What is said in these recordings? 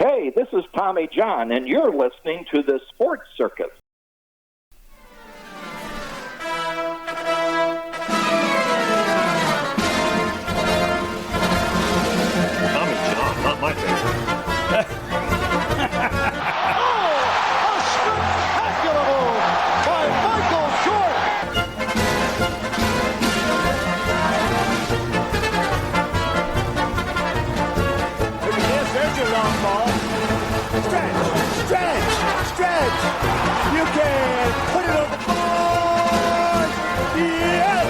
Hey, this is Tommy John, and you're listening to the Sports Circus. Tommy John, not my favorite. A spectacular move by Michael Jordan. Yes, there's your long ball. Stretch. You can put it on the board. Yes.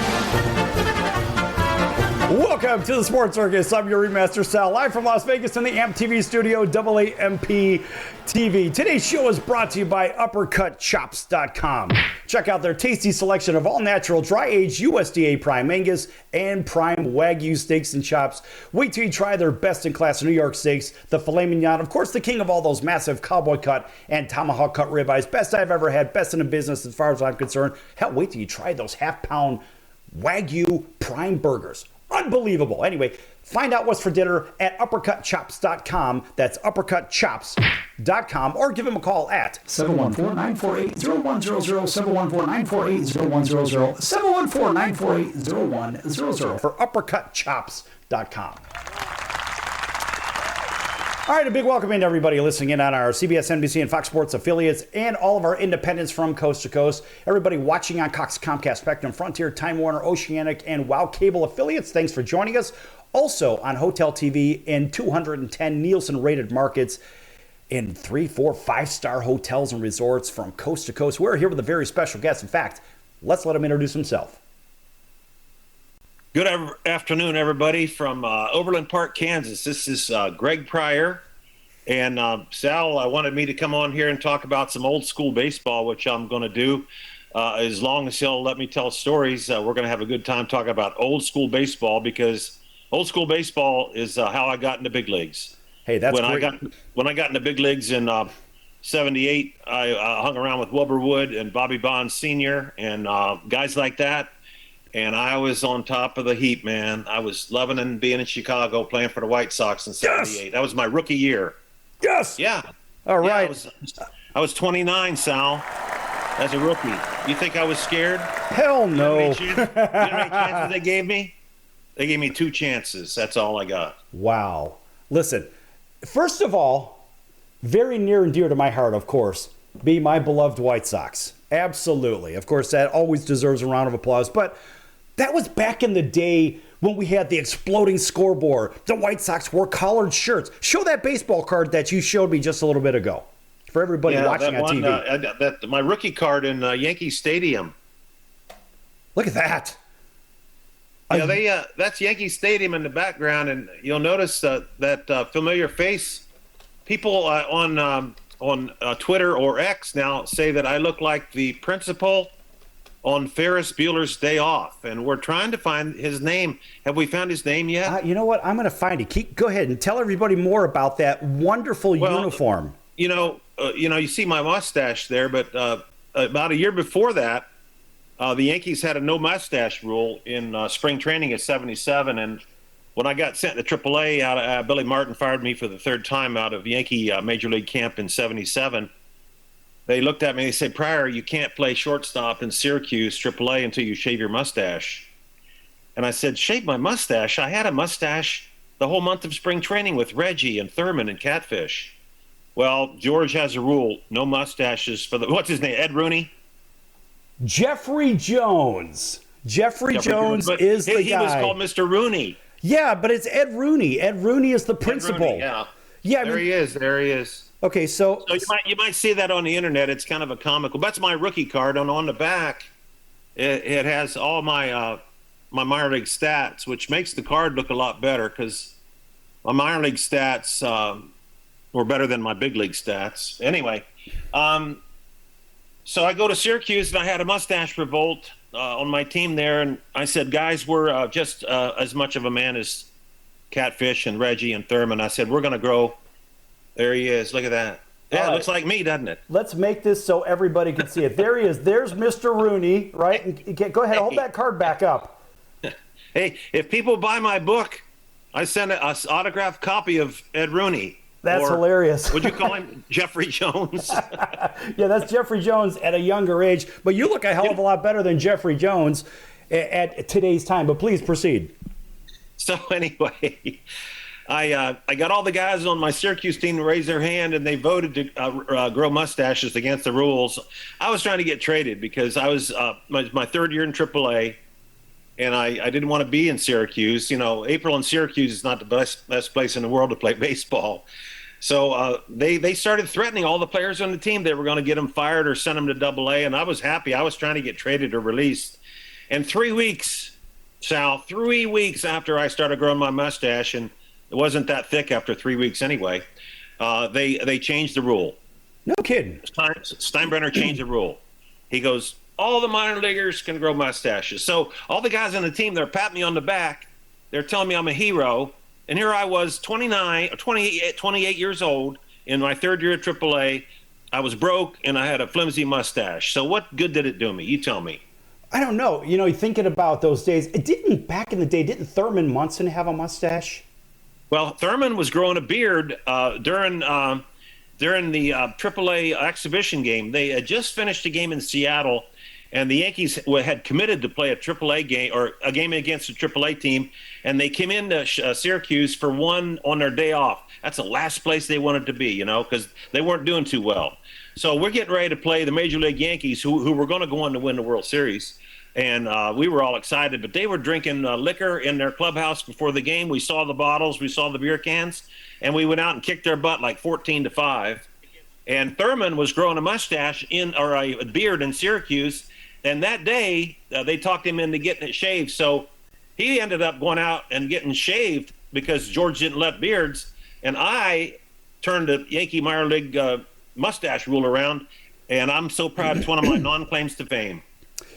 Welcome to the Sports Circus. I'm your remaster Sal, live from Las Vegas in the AMP TV studio, AAMP TV. Today's show is brought to you by UppercutChops.com. Check out their tasty selection of all-natural, dry-aged USDA Prime Angus and Prime Wagyu steaks and chops. Wait till you try their best-in-class New York steaks, the filet mignon, of course, the king of all those massive cowboy cut and tomahawk cut ribeyes. Best I've ever had, best in the business as far as I'm concerned. Hell, wait till you try those half-pound Wagyu Prime burgers. Unbelievable. Anyway, find out what's for dinner at uppercutchops.com. That's uppercutchops.com, or give them a call at 714-948-0100, 714-948-0100, 714-948-0100 for uppercutchops.com. All right, a big welcome in to everybody listening in on our CBS, NBC, and Fox Sports affiliates and all of our independents from coast to coast. Everybody watching on Cox, Comcast, Spectrum, Frontier, Time Warner, Oceanic, and WOW Cable affiliates, thanks for joining us. Also on Hotel TV in 210 Nielsen-rated markets in 3, 4, 5-star hotels and resorts from coast to coast. We're here with a very special guest. In fact, let's let him introduce himself. Good afternoon, everybody, from Overland Park, Kansas. This is Greg Pryor. And Sal wanted me to come on here and talk about some old school baseball, which I'm going to do. As long as he'll let me tell stories, we're going to have a good time talking about old school baseball, because old school baseball is how I got into big leagues. Hey, that's great. When I got into big leagues in 78, I hung around with Wilbur Wood and Bobby Bonds Sr. and guys like that. And I was on top of the heap, man. I was loving and being in Chicago playing for the White Sox in 78. Yes. That was my rookie year. Yes. Yeah. All right. I was 29, Sal, as a rookie. You think I was scared? Hell no. You know how many chances they gave me? They gave me 2 chances. That's all I got. Wow. Listen, first of all, very near and dear to my heart, of course, be my beloved White Sox. Absolutely. Of course, that always deserves a round of applause. But that was back in the day when we had the exploding scoreboard. The White Sox wore collared shirts. Show that baseball card that you showed me just a little bit ago for everybody watching on TV. My rookie card in Yankee Stadium. Look at that. Yeah, that's Yankee Stadium in the background, and you'll notice that familiar face. People on Twitter or X now say that I look like the principal on Ferris Bueller's Day Off, and we're trying to find his name. Have we found his name yet? You know what? I'm going to find it. Go ahead and tell everybody more about that wonderful uniform. You see my mustache there, but about a year before that, the Yankees had a no mustache rule in spring training at 77, and when I got sent to AAA, Billy Martin fired me for the 3rd time out of Yankee Major League camp in 77. They looked at me and they said, Pryor, you can't play shortstop in Syracuse AAA until you shave your mustache. And I said, shave my mustache? I had a mustache the whole month of spring training with Reggie and Thurman and Catfish. Well, George has a rule, no mustaches for what's his name, Ed Rooney? Jeffrey Jones. Jeffrey Jones is the guy. He was called Mr. Rooney. Yeah, but it's Ed Rooney. Ed Rooney is the principal. Rooney, yeah. There he is. Okay, so you might see that on the internet. It's kind of a comical. That's my rookie card, and on the back, it has all my my minor league stats, which makes the card look a lot better because my minor league stats were better than my big league stats. Anyway, so I go to Syracuse, and I had a mustache revolt on my team there, and I said, guys, we're just as much of a man as Catfish and Reggie and Thurman. I said, we're going to grow. There he is. Look at that. Yeah, it looks like me, doesn't it? Let's make this so everybody can see it. There he is. There's Mr. Rooney, right? Go ahead. Hold that card back up. Hey, if people buy my book, I send an autographed copy of Ed Rooney. That's hilarious. Would you call him Jeffrey Jones? Yeah, that's Jeffrey Jones at a younger age. But you look a hell of a lot better than Jeffrey Jones at today's time. But please proceed. So anyway, I got all the guys on my Syracuse team to raise their hand, and they voted to grow mustaches against the rules. I was trying to get traded because I was my third year in AAA, and I didn't want to be in Syracuse. You know, April in Syracuse is not the best place in the world to play baseball. So they started threatening all the players on the team. They were going to get them fired or send them to AA, and I was happy. I was trying to get traded or released. And 3 weeks, Sal, 3 weeks after I started growing my mustache, and it wasn't that thick after 3 weeks anyway, they changed the rule. No kidding. Steinbrenner changed the rule. He goes, all the minor leaguers can grow mustaches. So all the guys on the team, they're patting me on the back. They're telling me I'm a hero. And here I was, 28 years old, in my third year at AAA. I was broke, and I had a flimsy mustache. So what good did it do me? You tell me. I don't know. You know, thinking about those days, back in the day, didn't Thurman Munson have a mustache? Well, Thurman was growing a beard during the AAA exhibition game. They had just finished a game in Seattle, and the Yankees had committed to play a AAA game or a game against a AAA team, and they came into Syracuse for one on their day off. That's the last place they wanted to be, you know, because they weren't doing too well. So we're getting ready to play the Major League Yankees, who were going to go on to win the World Series. And we were all excited, but they were drinking liquor in their clubhouse before the game. We saw the bottles, we saw the beer cans, and we went out and kicked their butt like 14-5. And Thurman was growing a mustache or a beard in Syracuse. And that day, they talked him into getting it shaved. So he ended up going out and getting shaved because George didn't let beards. And I turned the Yankee minor league mustache rule around. And I'm so proud. It's one of my non-claims to fame.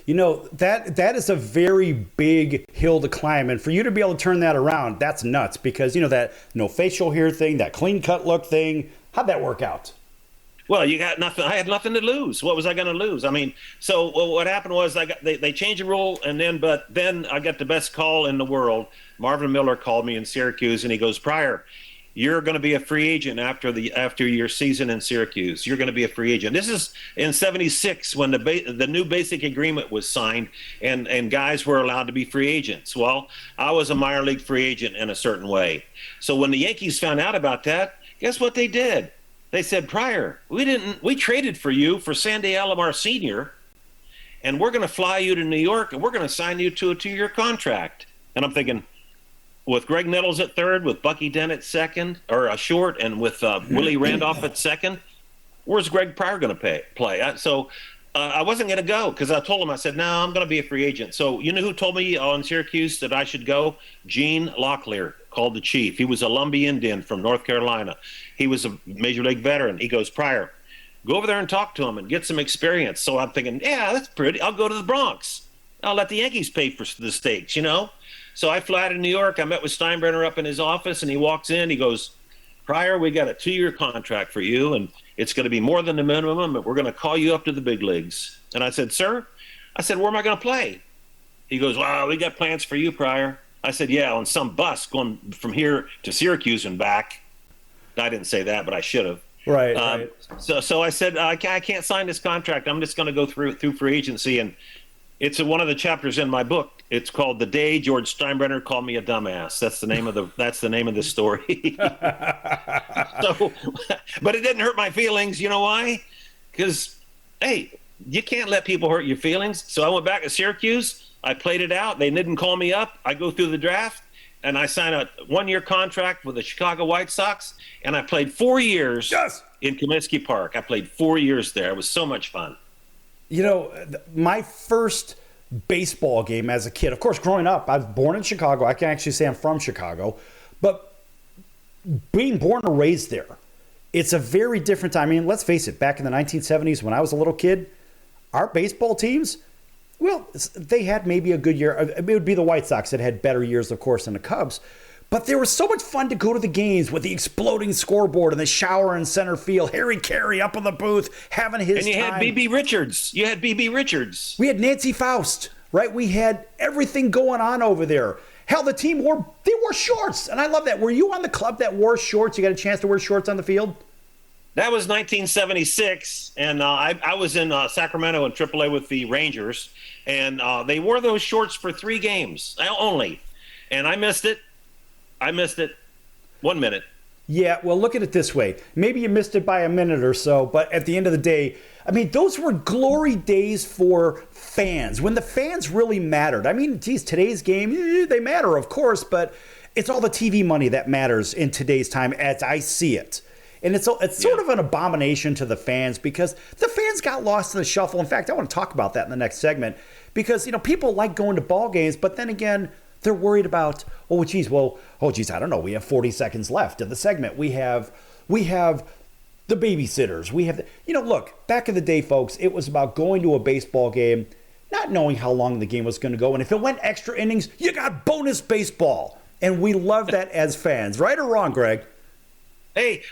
You know, that is a very big hill to climb. And for you to be able to turn that around, that's nuts. Because, you know, that no facial hair thing, that clean cut look thing, how'd that work out? Well, you got nothing. I had nothing to lose. What was I going to lose? I mean, so what happened was they changed the rule, but then I got the best call in the world. Marvin Miller called me in Syracuse, and he goes, Pryor, you're going to be a free agent after your season in Syracuse. You're going to be a free agent. This is in '76 when the new basic agreement was signed, and guys were allowed to be free agents. Well, I was a minor league free agent in a certain way. So when the Yankees found out about that, guess what they did? They said, Pryor, we traded for you for Sandy Alomar Sr., and we're going to fly you to New York, and we're going to sign you to a 2-year contract. And I'm thinking, with Greg Nettles at third, with Bucky Dent at second, or a short, and with Willie Randolph at second, where's Greg Pryor going to play? So I wasn't going to go because I told him, I said, no, I'm going to be a free agent. So you know who told me on Syracuse that I should go? Gene Locklear, called the chief. He was a Lumbee Indian from North Carolina. He was a major league veteran. He goes, Pryor, go over there and talk to him and get some experience. So I'm thinking, yeah, that's pretty. I'll go to the Bronx. I'll let the Yankees pay for the steaks, you know? So I fly to New York. I met with Steinbrenner up in his office, and he walks in. He goes, Pryor, we got a 2-year contract for you, and it's going to be more than the minimum, but we're going to call you up to the big leagues. And I said, sir? I said, where am I going to play? He goes, well, we got plans for you, Pryor. I said, yeah, on some bus going from here to Syracuse and back. I didn't say that, but I should have. Right. So I said, I can't sign this contract. I'm just going to go through free agency. And it's one of the chapters in my book. It's called The Day George Steinbrenner Called Me a Dumbass. That's the name of the story. So, but it didn't hurt my feelings. You know why? Because, hey, you can't let people hurt your feelings. So I went back to Syracuse. I played it out. They didn't call me up. I go through the draft, and I sign a 1-year contract with the Chicago White Sox, and I played 4 years in Comiskey Park. I played 4 years there. It was so much fun. You know, my first baseball game as a kid, of course, growing up, I was born in Chicago. I can actually say I'm from Chicago. But being born and raised there, it's a very different time. I mean, let's face it, back in the 1970s when I was a little kid, our baseball teams, well, they had maybe a good year. It would be the White Sox that had better years, of course, than the Cubs. But there was so much fun to go to the games with the exploding scoreboard and the shower in center field, Harry Carey up in the booth having his time. And you had B.B. Richards. We had Nancy Faust, right? We had everything going on over there. Hell, the team wore shorts, and I love that. Were you on the club that wore shorts? You got a chance to wear shorts on the field? That was 1976, and I was in Sacramento in AAA with the Rangers, and they wore those shorts for 3 games only, and I missed it. 1 minute. Yeah, well, look at it this way. Maybe you missed it by a minute or so, but at the end of the day, I mean, those were glory days for fans, when the fans really mattered. I mean, geez, today's game, they matter, of course, but it's all the TV money that matters in today's time as I see it. And it's sort of an abomination to the fans because the fans got lost in the shuffle. In fact, I want to talk about that in the next segment because, people like going to ball games, but then again, they're worried about, I don't know. We have 40 seconds left in the segment. We have the babysitters. We have, look, back in the day, folks, it was about going to a baseball game, not knowing how long the game was going to go. And if it went extra innings, you got bonus baseball. And we love that as fans. Right or wrong, Greg? Hey,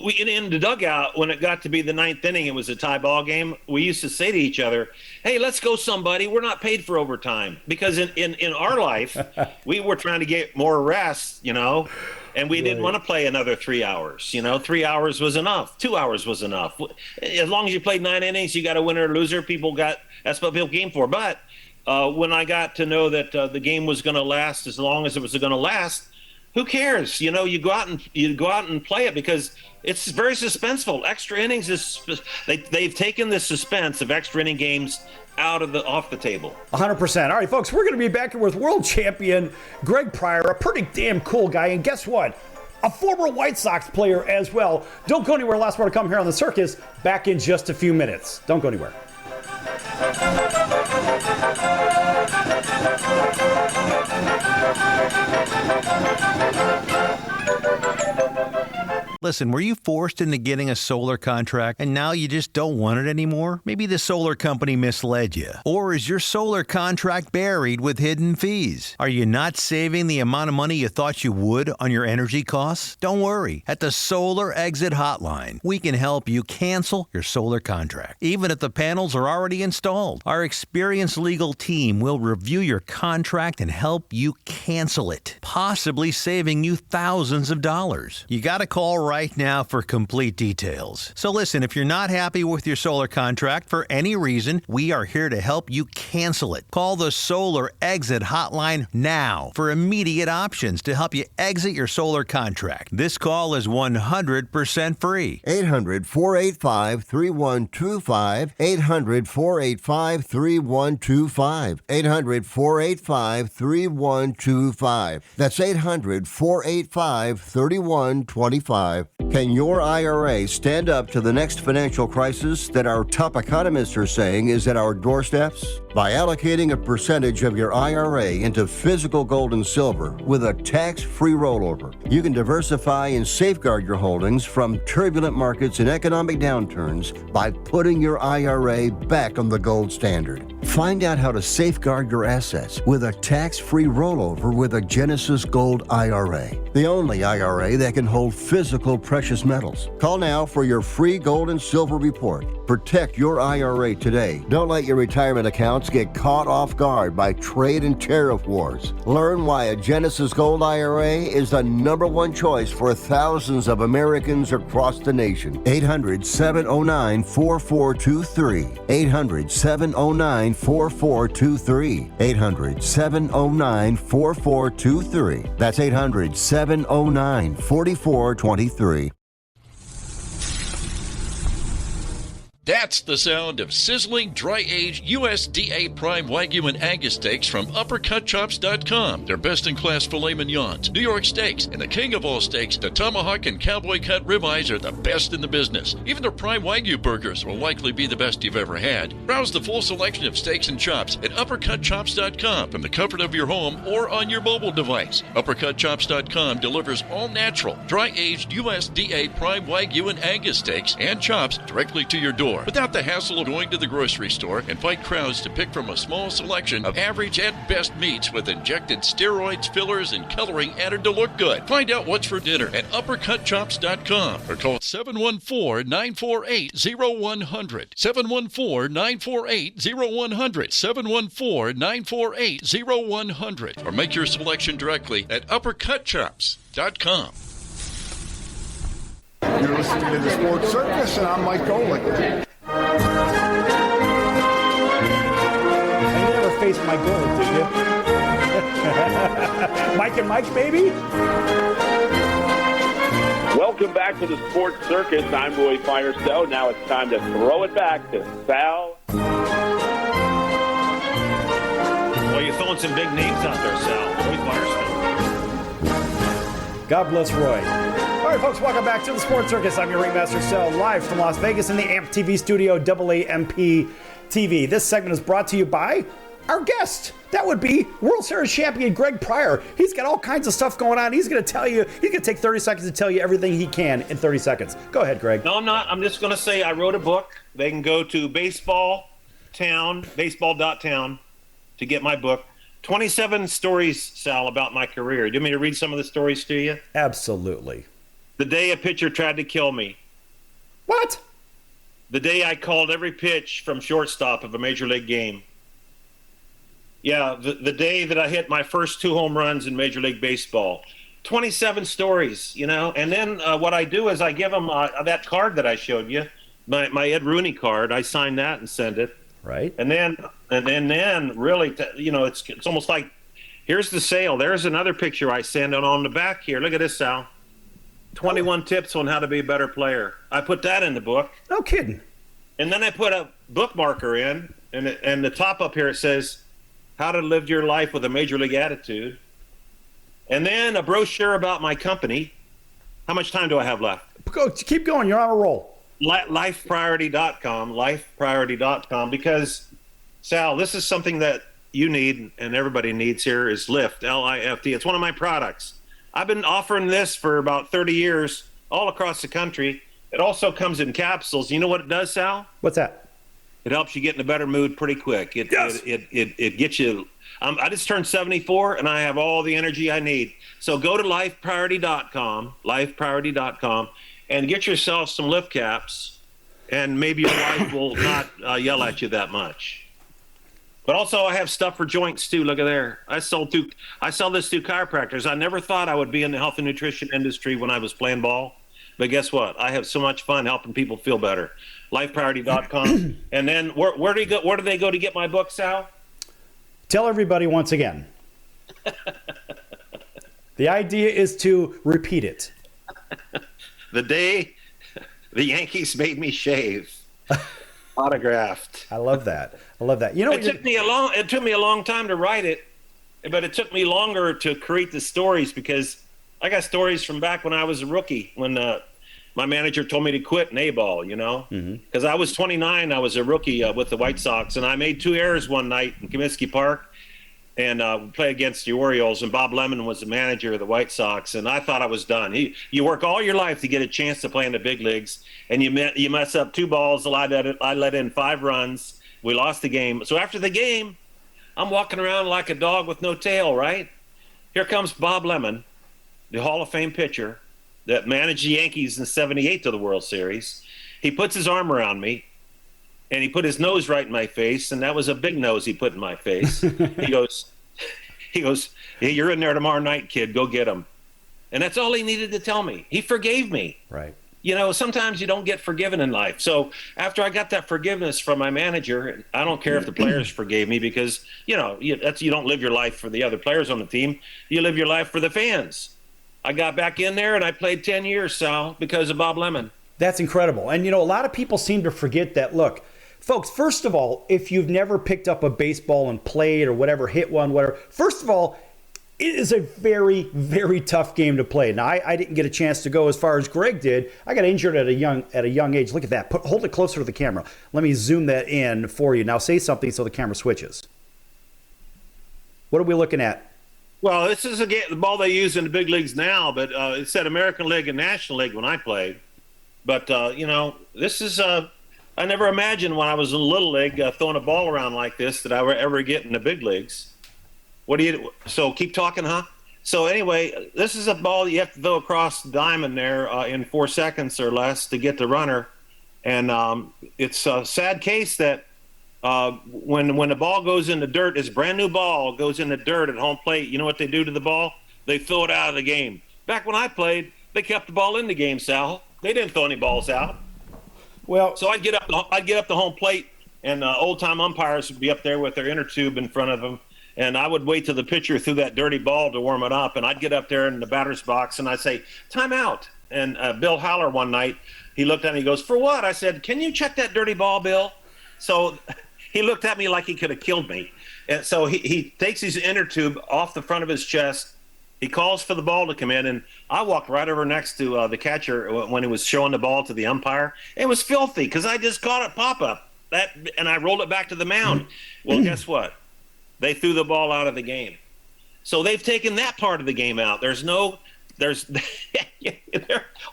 we in the dugout, when it got to be the 9th inning, it was a tie ball game. We used to say to each other, hey, let's go somebody. We're not paid for overtime. Because in our life, we were trying to get more rest, and we didn't want to play another 3 hours. 3 hours was enough. 2 hours was enough. As long as you played 9 innings, you got a winner or loser. That's what people came for. But when I got to know that the game was going to last as long as it was going to last, who cares? You go out and play it because it's very suspenseful. Extra innings they've taken the suspense of extra inning games off the table. 100%. All right, folks, we're going to be back here with world champion Greg Pryor, a pretty damn cool guy, and guess what? A former White Sox player as well. Don't go anywhere. Last more to come here on the Circus. Back in just a few minutes. Don't go anywhere. Listen, were you forced into getting a solar contract and now you just don't want it anymore? Maybe the solar company misled you. Or is your solar contract buried with hidden fees? Are you not saving the amount of money you thought you would on your energy costs? Don't worry. At the Solar Exit Hotline, we can help you cancel your solar contract, even if the panels are already installed. Our experienced legal team will review your contract and help you cancel it, possibly saving you thousands of dollars. You got to call right now for complete details. So listen, if you're not happy with your solar contract for any reason, we are here to help you cancel it. Call the Solar Exit Hotline now for immediate options to help you exit your solar contract. This call is 100% free. 800-485-3125. 800-485-3125. 800-485-3125. That's 800-485-3125. Can your IRA stand up to the next financial crisis that our top economists are saying is at our doorsteps? By allocating a percentage of your IRA into physical gold and silver with a tax-free rollover, you can diversify and safeguard your holdings from turbulent markets and economic downturns by putting your IRA back on the gold standard. Find out how to safeguard your assets with a tax-free rollover with a Genesis Gold IRA, the only IRA that can hold physical precious metals. Call now for your free gold and silver report. Protect your IRA today. Don't let your retirement accounts get caught off guard by trade and tariff wars. Learn why a Genesis Gold IRA is the #1 choice for thousands of Americans across the nation. 800-709-4423. 800-709-4423. 800-709-4423. That's 800-709-4423. That's the sound of sizzling, dry-aged USDA Prime Wagyu and Angus steaks from UppercutChops.com. Their best-in-class filet mignons, New York steaks, and the king of all steaks, the tomahawk and cowboy cut ribeyes are the best in the business. Even their Prime Wagyu burgers will likely be the best you've ever had. Browse the full selection of steaks and chops at UppercutChops.com from the comfort of your home or on your mobile device. UppercutChops.com delivers all-natural, dry-aged USDA Prime Wagyu and Angus steaks and chops directly to your door. store without the hassle of going to the grocery store and fight crowds to pick from a small selection of average at best meats with injected steroids, fillers, and coloring added to look good. Find out what's for dinner at uppercutchops.com or call 714-948-0100. 714-948-0100. 714-948-0100. Or make your selection directly at uppercutchops.com. You're listening to the Sports Circus, and I'm Mike Golick. You never faced Mike Golick, did you? Mike and Mike, baby? Welcome back to the Sports Circus. I'm Roy Firestone. Now it's time to throw it back to Sal. Well, you're throwing some big names out there, Sal. Roy Firestone. God bless Roy. All right, folks, welcome back to the Sports Circus. I'm your ringmaster, Sal, live from Las Vegas in the AMP TV studio, AAMP TV. This segment is brought to you by our guest. That would be World Series champion Greg Pryor. He's got all kinds of stuff going on. He's going to tell you, he's going to take 30 seconds to tell you everything he can in 30 seconds. Go ahead, Greg. No, I'm not. I'm just going to say I wrote a book. They can go to baseball.town to get my book. 27 stories, Sal, about my career. Do you want me to read some of the stories to you? Absolutely. The day a pitcher tried to kill me. What? The day I called every pitch from shortstop of a major league game. Yeah, the day that I hit my first 2 home runs in Major League Baseball. 27 stories, you know. And then what I do is I give them that card that I showed you, my Ed Rooney card. I sign that and send it. Right. And then really, you know, it's almost like, here's the sale. There's another picture I send on the back here. Look at this, Sal. 21 tips on how to be a better player. I put that in the book. No kidding. And then I put a bookmarker in, and the top up here it says, how to live your life with a major league attitude. And then a brochure about my company. How much time do I have left? Go, keep going. You're on a roll. Lifepriority.com, because, Sal, this is something that you need and everybody needs here is Lift, L-I-F-T. It's one of my products. I've been offering this for about 30 years all across the country. It also comes in capsules. You know what it does, Sal? What's that? It helps you get in a better mood pretty quick. It gets you. I just turned 74, and I have all the energy I need. So go to lifepriority.com, and get yourself some lift caps, and maybe your wife will not yell at you that much. But also, I have stuff for joints too. Look at there. I sell this to chiropractors. I never thought I would be in the health and nutrition industry when I was playing ball. But guess what? I have so much fun helping people feel better. Lifepriority.com. And then where do you go? Where do they go to get my book, Sal? Tell everybody once again. The idea is to repeat it. The day the Yankees made me shave. Autographed. I love that. You know, it took me a long time to write it, but it took me longer to create the stories because I got stories from back when I was a rookie when my manager told me to quit in A-ball, you know, because I was 29. I was a rookie with the White Sox, and I made 2 errors one night in Comiskey Park, and we played against the Orioles, and Bob Lemon was the manager of the White Sox, and I thought I was done. You work all your life to get a chance to play in the big leagues, and you mess up 2 balls. I let in 5 runs. We lost the game. So after the game, I'm walking around like a dog with no tail, right? Here comes Bob Lemon, the Hall of Fame pitcher that managed the Yankees in '78 to the World Series. He puts his arm around me, and he put his nose right in my face, and that was a big nose he put in my face. He goes, hey, you're in there tomorrow night, kid. Go get him. And that's all he needed to tell me. He forgave me. Right. You know, sometimes you don't get forgiven in life. So after I got that forgiveness from my manager, I don't care if the players forgave me because, you know, you don't live your life for the other players on the team. You live your life for the fans. I got back in there and I played 10 years, Sal, because of Bob Lemon. That's incredible. And, you know, a lot of people seem to forget that. Look, folks, first of all, if you've never picked up a baseball and played or whatever, hit one, whatever, first of all, it is a very, very tough game to play. Now, I didn't get a chance to go as far as Greg did. I got injured at a young age. Look at that. Hold it closer to the camera. Let me zoom that in for you. Now, say something so the camera switches. What are we looking at? Well, this is the ball they use in the big leagues now, but it said American League and National League when I played. But, you know, this is I never imagined when I was in Little League throwing a ball around like this that I would ever get in the big leagues. So keep talking, huh? So anyway, this is a ball you have to throw across the diamond there in 4 seconds or less to get the runner. And it's a sad case that when the ball goes in the dirt, this brand new ball goes in the dirt at home plate, you know what they do to the ball? They throw it out of the game. Back when I played, they kept the ball in the game, Sal. They didn't throw any balls out. Well, so I'd get up to home plate, and old-time umpires would be up there with their inner tube in front of them, and I would wait till the pitcher threw that dirty ball to warm it up, and I'd get up there in the batter's box, and I'd say, time out. And Bill Haller one night, he looked at me, he goes, for what? I said, can you check that dirty ball, Bill? So he looked at me like he could have killed me. And so he takes his inner tube off the front of his chest. He calls for the ball to come in, and I walked right over next to the catcher when he was showing the ball to the umpire. It was filthy because I just caught it pop-up, and I rolled it back to the mound. Well, guess what? They threw the ball out of the game. So they've taken that part of the game out.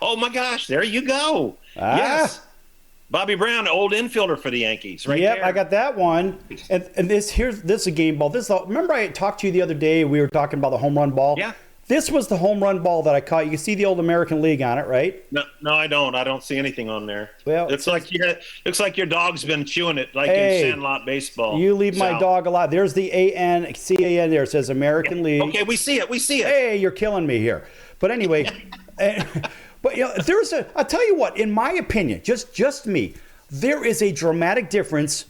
Oh, my gosh, there you go. Yes. Bobby Brown, old infielder for the Yankees, right there. Yep, I got that one. And this is a game ball. Remember I talked to you the other day, we were talking about the home run ball? Yeah. This was the home run ball that I caught. You can see the old American League on it, right? No, I don't. I don't see anything on there. Well, looks like your dog's been chewing it, like in Sandlot baseball. You leave my dog a lot. There's the ANCAN there. It says American League. Okay, we see it. Hey, you're killing me here. But anyway, but I'll tell you what, in my opinion, just me, there is a dramatic difference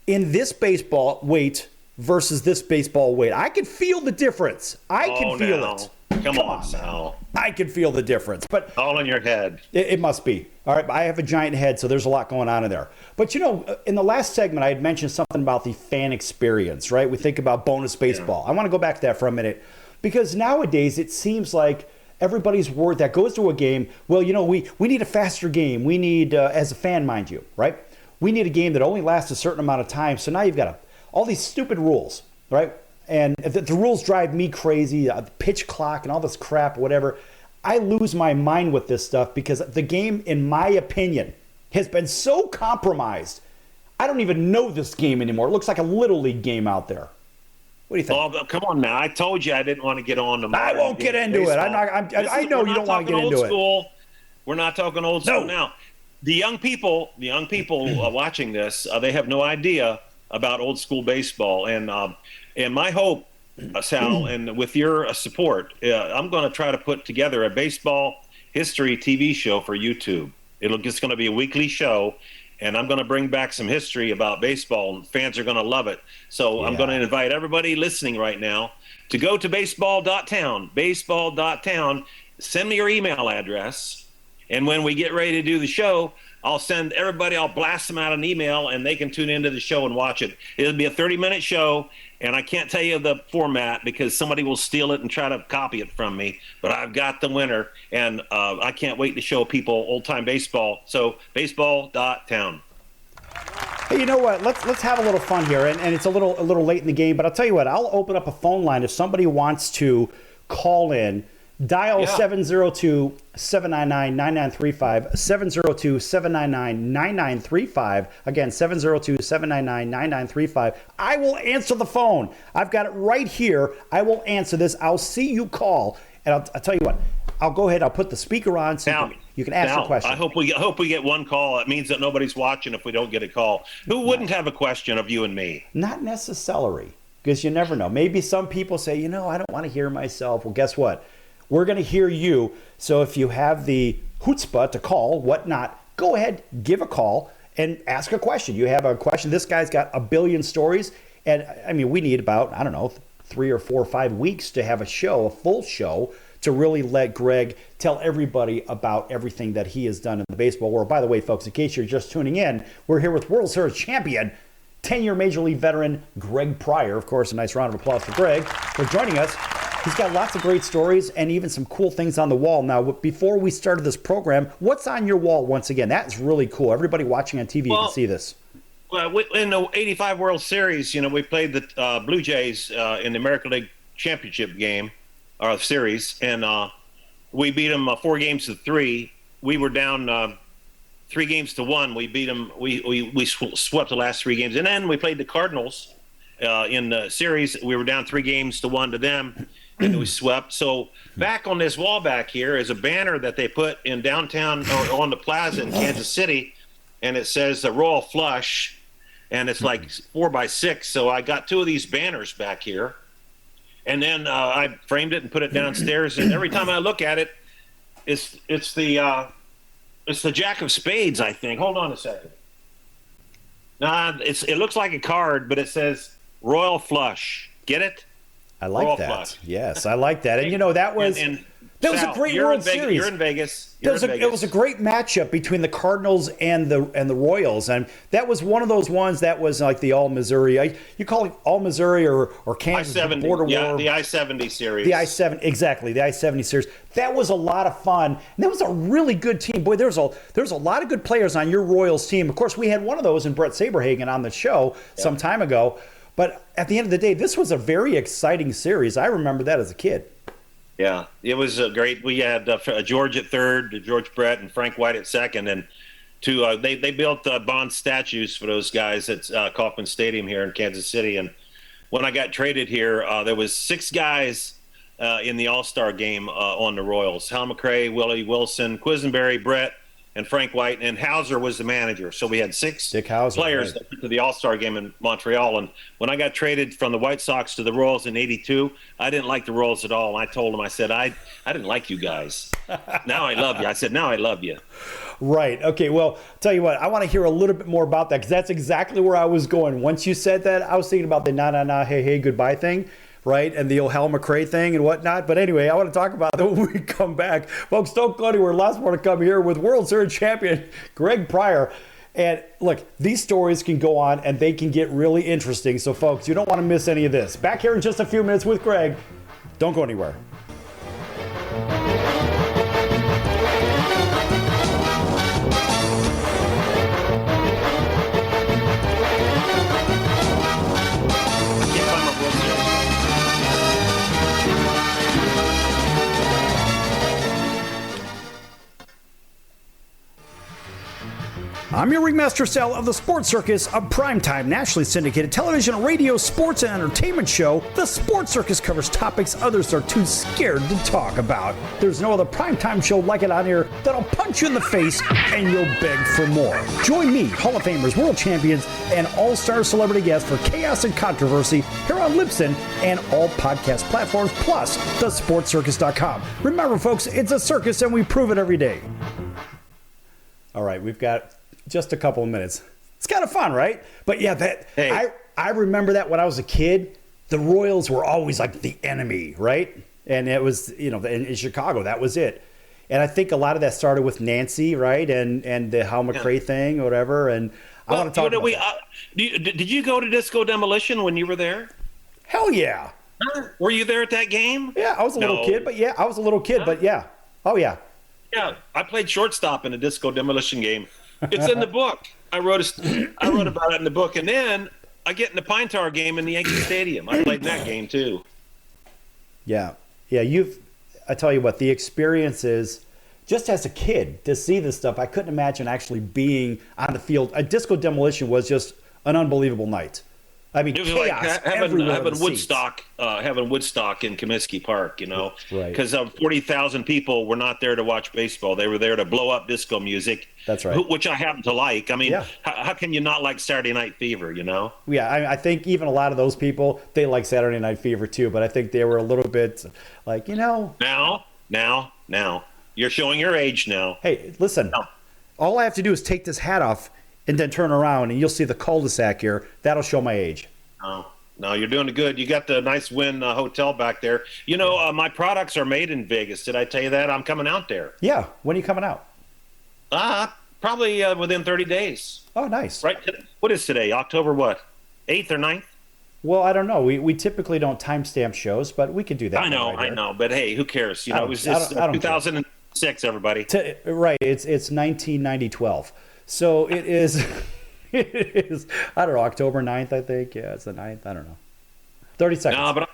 in this baseball weight versus this baseball weight. I can feel the difference. I can feel it. Come on, Sal. I can feel the difference. But all in your head. It must be. All right, I have a giant head, so there's a lot going on in there. But, in the last segment, I had mentioned something about the fan experience, right? We think about bonus baseball. I want to go back to that for a minute because nowadays it seems like everybody's worried that goes to a game. Well, we need a faster game. We need, as a fan, mind you, right? We need a game that only lasts a certain amount of time. So now you've got all these stupid rules, right? And the rules drive me crazy. The pitch clock and all this crap, whatever. I lose my mind with this stuff because the game, in my opinion, has been so compromised. I don't even know this game anymore. It looks like a Little League game out there. What do you think? Oh, come on now. I told you I didn't want to get on the I won't get into it. I know you don't want to get into it. We're not talking old school now. The young people watching this, they have no idea about old school baseball. And my hope, Sal, and with your support, I'm going to try to put together a baseball history TV show for YouTube. It's going to be a weekly show. And I'm going to bring back some history about baseball, and fans are going to love it. So I'm going to invite everybody listening right now to go to baseball.town, send me your email address, and when we get ready to do the show, I'll blast them out an email, and they can tune into the show and watch it. It'll be a 30-minute show, and I can't tell you the format because somebody will steal it and try to copy it from me. But I've got the winner, and I can't wait to show people old-time baseball. So baseball.town. Hey, you know what? Let's have a little fun here, and it's a little late in the game. But I'll tell you what. I'll open up a phone line if somebody wants to call in. Dial 702-799-9935, 702-799-9935. Again, 702-799-9935. I will answer the phone. I've got it right here. I will answer this. I'll see you call. And I'll tell you what. I'll go ahead. I'll put the speaker on so you can ask your question. I hope we get one call. It means that nobody's watching if we don't get a call. Who wouldn't have a question of you and me? Not necessarily, because you never know. Maybe some people say, I don't want to hear myself. Well, guess what? We're going to hear you. So if you have the chutzpah to call, whatnot, go ahead, give a call, and ask a question. You have a question. This guy's got a billion stories. And, we need about, 3 or 4 or 5 weeks to have a full show, to really let Greg tell everybody about everything that he has done in the baseball world. By the way, folks, in case you're just tuning in, we're here with World Series champion, 10-year Major League veteran, Greg Pryor. Of course, a nice round of applause for Greg for joining us. He's got lots of great stories and even some cool things on the wall. Now, before we started this program, what's on your wall once again? That's really cool. Everybody watching on TV can see this. Well, in the 85 World Series, we played the Blue Jays in the American League Championship game, or series, and we beat them 4-3. We were down 3-1. We beat them. We swept the last 3 games, and then we played the Cardinals in the series. We were down 3-1 to them, and we swept. So back on this wall back here is a banner that they put in downtown or on the plaza in Kansas City, and it says the Royal Flush, and it's like 4x6. So I got 2 of these banners back here, and then I framed it and put it downstairs. And every time I look at it, it's the Jack of Spades, I think. Hold on a second. Nah, it looks like a card, but it says Royal Flush. Get it? I like Royal that. Flush. Yes, I like that. And that was that was a great World Series. You're in Vegas. It was a great matchup between the Cardinals and the Royals, and that was one of those ones that was like the All Missouri. You call it All Missouri or Kansas I-70, border war. the I-70 series. The I-70, exactly, the I-70 series. That was a lot of fun. And that was a really good team. Boy, there's a lot of good players on your Royals team. Of course, we had one of those in Brett Saberhagen on the show some time ago. But at the end of the day, this was a very exciting series. I remember that as a kid. Yeah, it was great. We had George at third, George Brett, and Frank White at second, and they built bronze statues for those guys at Kauffman Stadium here in Kansas City. And when I got traded here, there was 6 guys in the All-Star game on the Royals: Hal McRae, Willie Wilson, Quisenberry, Brett, and Frank White, and Hauser was the manager. So we had 6 players that went to the All-Star game in Montreal. And when I got traded from the White Sox to the Royals in '82, I didn't like the Royals at all. And I told them, I said, I didn't like you guys. Now I love you. I said, now I love you. Right. Okay. Well, tell you what, I want to hear a little bit more about that, because that's exactly where I was going. Once you said that, I was thinking about the na, hey, hey, goodbye thing. Right, and the old Hal McRae thing and whatnot. But anyway, I want to talk about that when we come back. Folks, don't go anywhere. Lots more to come here with World Series champion Greg Pryor. And look, these stories can go on and they can get really interesting. So, folks, you don't want to miss any of this. Back here in just a few minutes with Greg. Don't go anywhere. I'm your ringmaster Sal of the Sports Circus, a primetime nationally syndicated television, radio, sports, and entertainment show. The Sports Circus covers topics others are too scared to talk about. There's no other primetime show like it on here that'll punch you in the face and you'll beg for more. Join me, Hall of Famers, world champions, and all-star celebrity guests for chaos and controversy here on Libsyn and all podcast platforms, plus thesportscircus.com. Remember, folks, it's a circus and we prove it every day. All right, we've got just a couple of minutes. It's kind of fun, right? But yeah, I remember that when I was a kid, the Royals were always like the enemy, right? And it was, in Chicago, that was it. And I think a lot of that started with Nancy, right? And the Hal McRae thing or whatever. And I want to talk about that. Did you go to Disco Demolition when you were there? Hell yeah. Were you there at that game? Yeah, I was a little kid, but yeah. But yeah. Oh, yeah. Yeah, I played shortstop in a Disco Demolition game. It's in the book. I wrote about it in the book, and then I get in the Pine Tower game in the Yankee Stadium. I played in that game too. Yeah. I tell you what, the experience is, just as a kid, to see this stuff, I couldn't imagine actually being on the field. A Disco Demolition was just an unbelievable night. I mean, it was chaos like having Woodstock in Comiskey Park, Right. Because 40,000 people were not there to watch baseball. They were there to blow up disco music. That's right. Which I happen to like. I mean, how can you not like Saturday Night Fever, Yeah, I think even a lot of those people, they like Saturday Night Fever too, but I think they were a little bit like, Now, you're showing your age now. Hey, listen, all I have to do is take this hat off and then turn around and you'll see the cul-de-sac here. That'll show my age. No, you're doing good. You got the nice Wynn hotel back there. My products are made in Vegas. Did I tell you that? I'm coming out there. Yeah. When are you coming out? Probably within 30 days. Oh, nice. Right. What is today? October what? 8th or 9th? Well, I don't know. We typically don't timestamp shows, but we could do that. I know. But hey, who cares? It was just 2006, everybody. Right. It's 1990-12. So it is, I don't know, October 9th, I think. Yeah, it's the 9th. I don't know. 30 seconds. No, but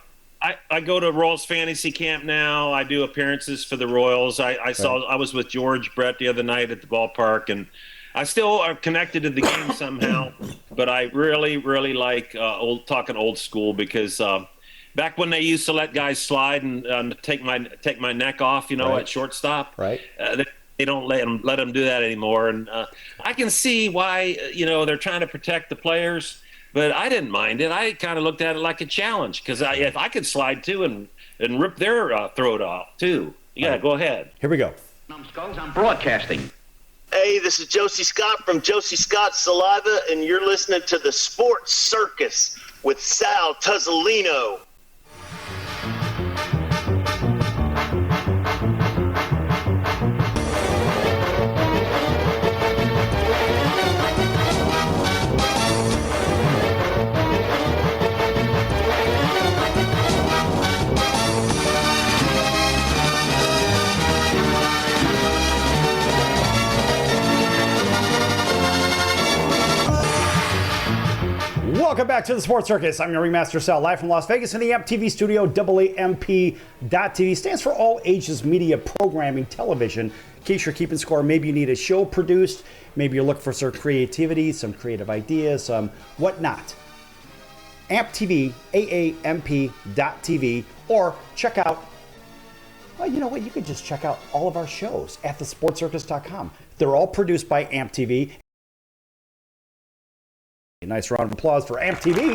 I go to Royals Fantasy Camp now. I do appearances for the Royals. I was with George Brett the other night at the ballpark, and I still are connected to the game somehow, but I really, really like talking old school because back when they used to let guys slide and take my neck off, at shortstop, right? They don't let them do that anymore, and I can see why they're trying to protect the players, but I didn't mind it. I kind of looked at it like a challenge because if I could slide too and rip their throat off too. Yeah, right. Go ahead. Here we go. I'm broadcasting. Hey, this is Josie Scott from Josie Scott's Saliva, and you're listening to the Sports Circus with Sal Tuzzolino. Welcome back to the Sports Circus. I'm your ringmaster Sal, live from Las Vegas in the AMP-TV studio. AAMP.TV stands for All Ages Media Programming Television. In case you're keeping score, maybe you need a show produced. Maybe you're looking for some creativity, some creative ideas, some whatnot. AMP-TV, AAMP.TV, or check out, well, you know what? You can just check out all of our shows at thesportscircus.com. They're all produced by AMP-TV. A nice round of applause for AMP TV.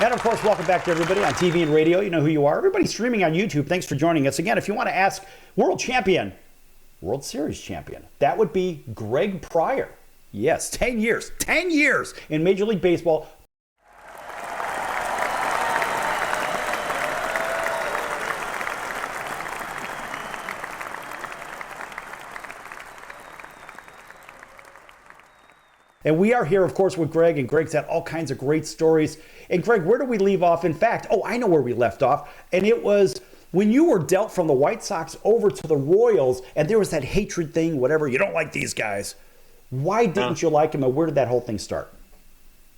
And of course, welcome back to everybody on TV and radio. You know who you are. Everybody streaming on YouTube, thanks for joining us. Again, if you want to ask World Series champion, that would be Greg Pryor. Yes, 10 years in Major League Baseball. And we are here, of course, with Greg, and Greg's had all kinds of great stories. And Greg, where do we leave off? In fact, I know where we left off. And it was when you were dealt from the White Sox over to the Royals, and there was that hatred thing, whatever, you don't like these guys. Why didn't you like them, and where did that whole thing start?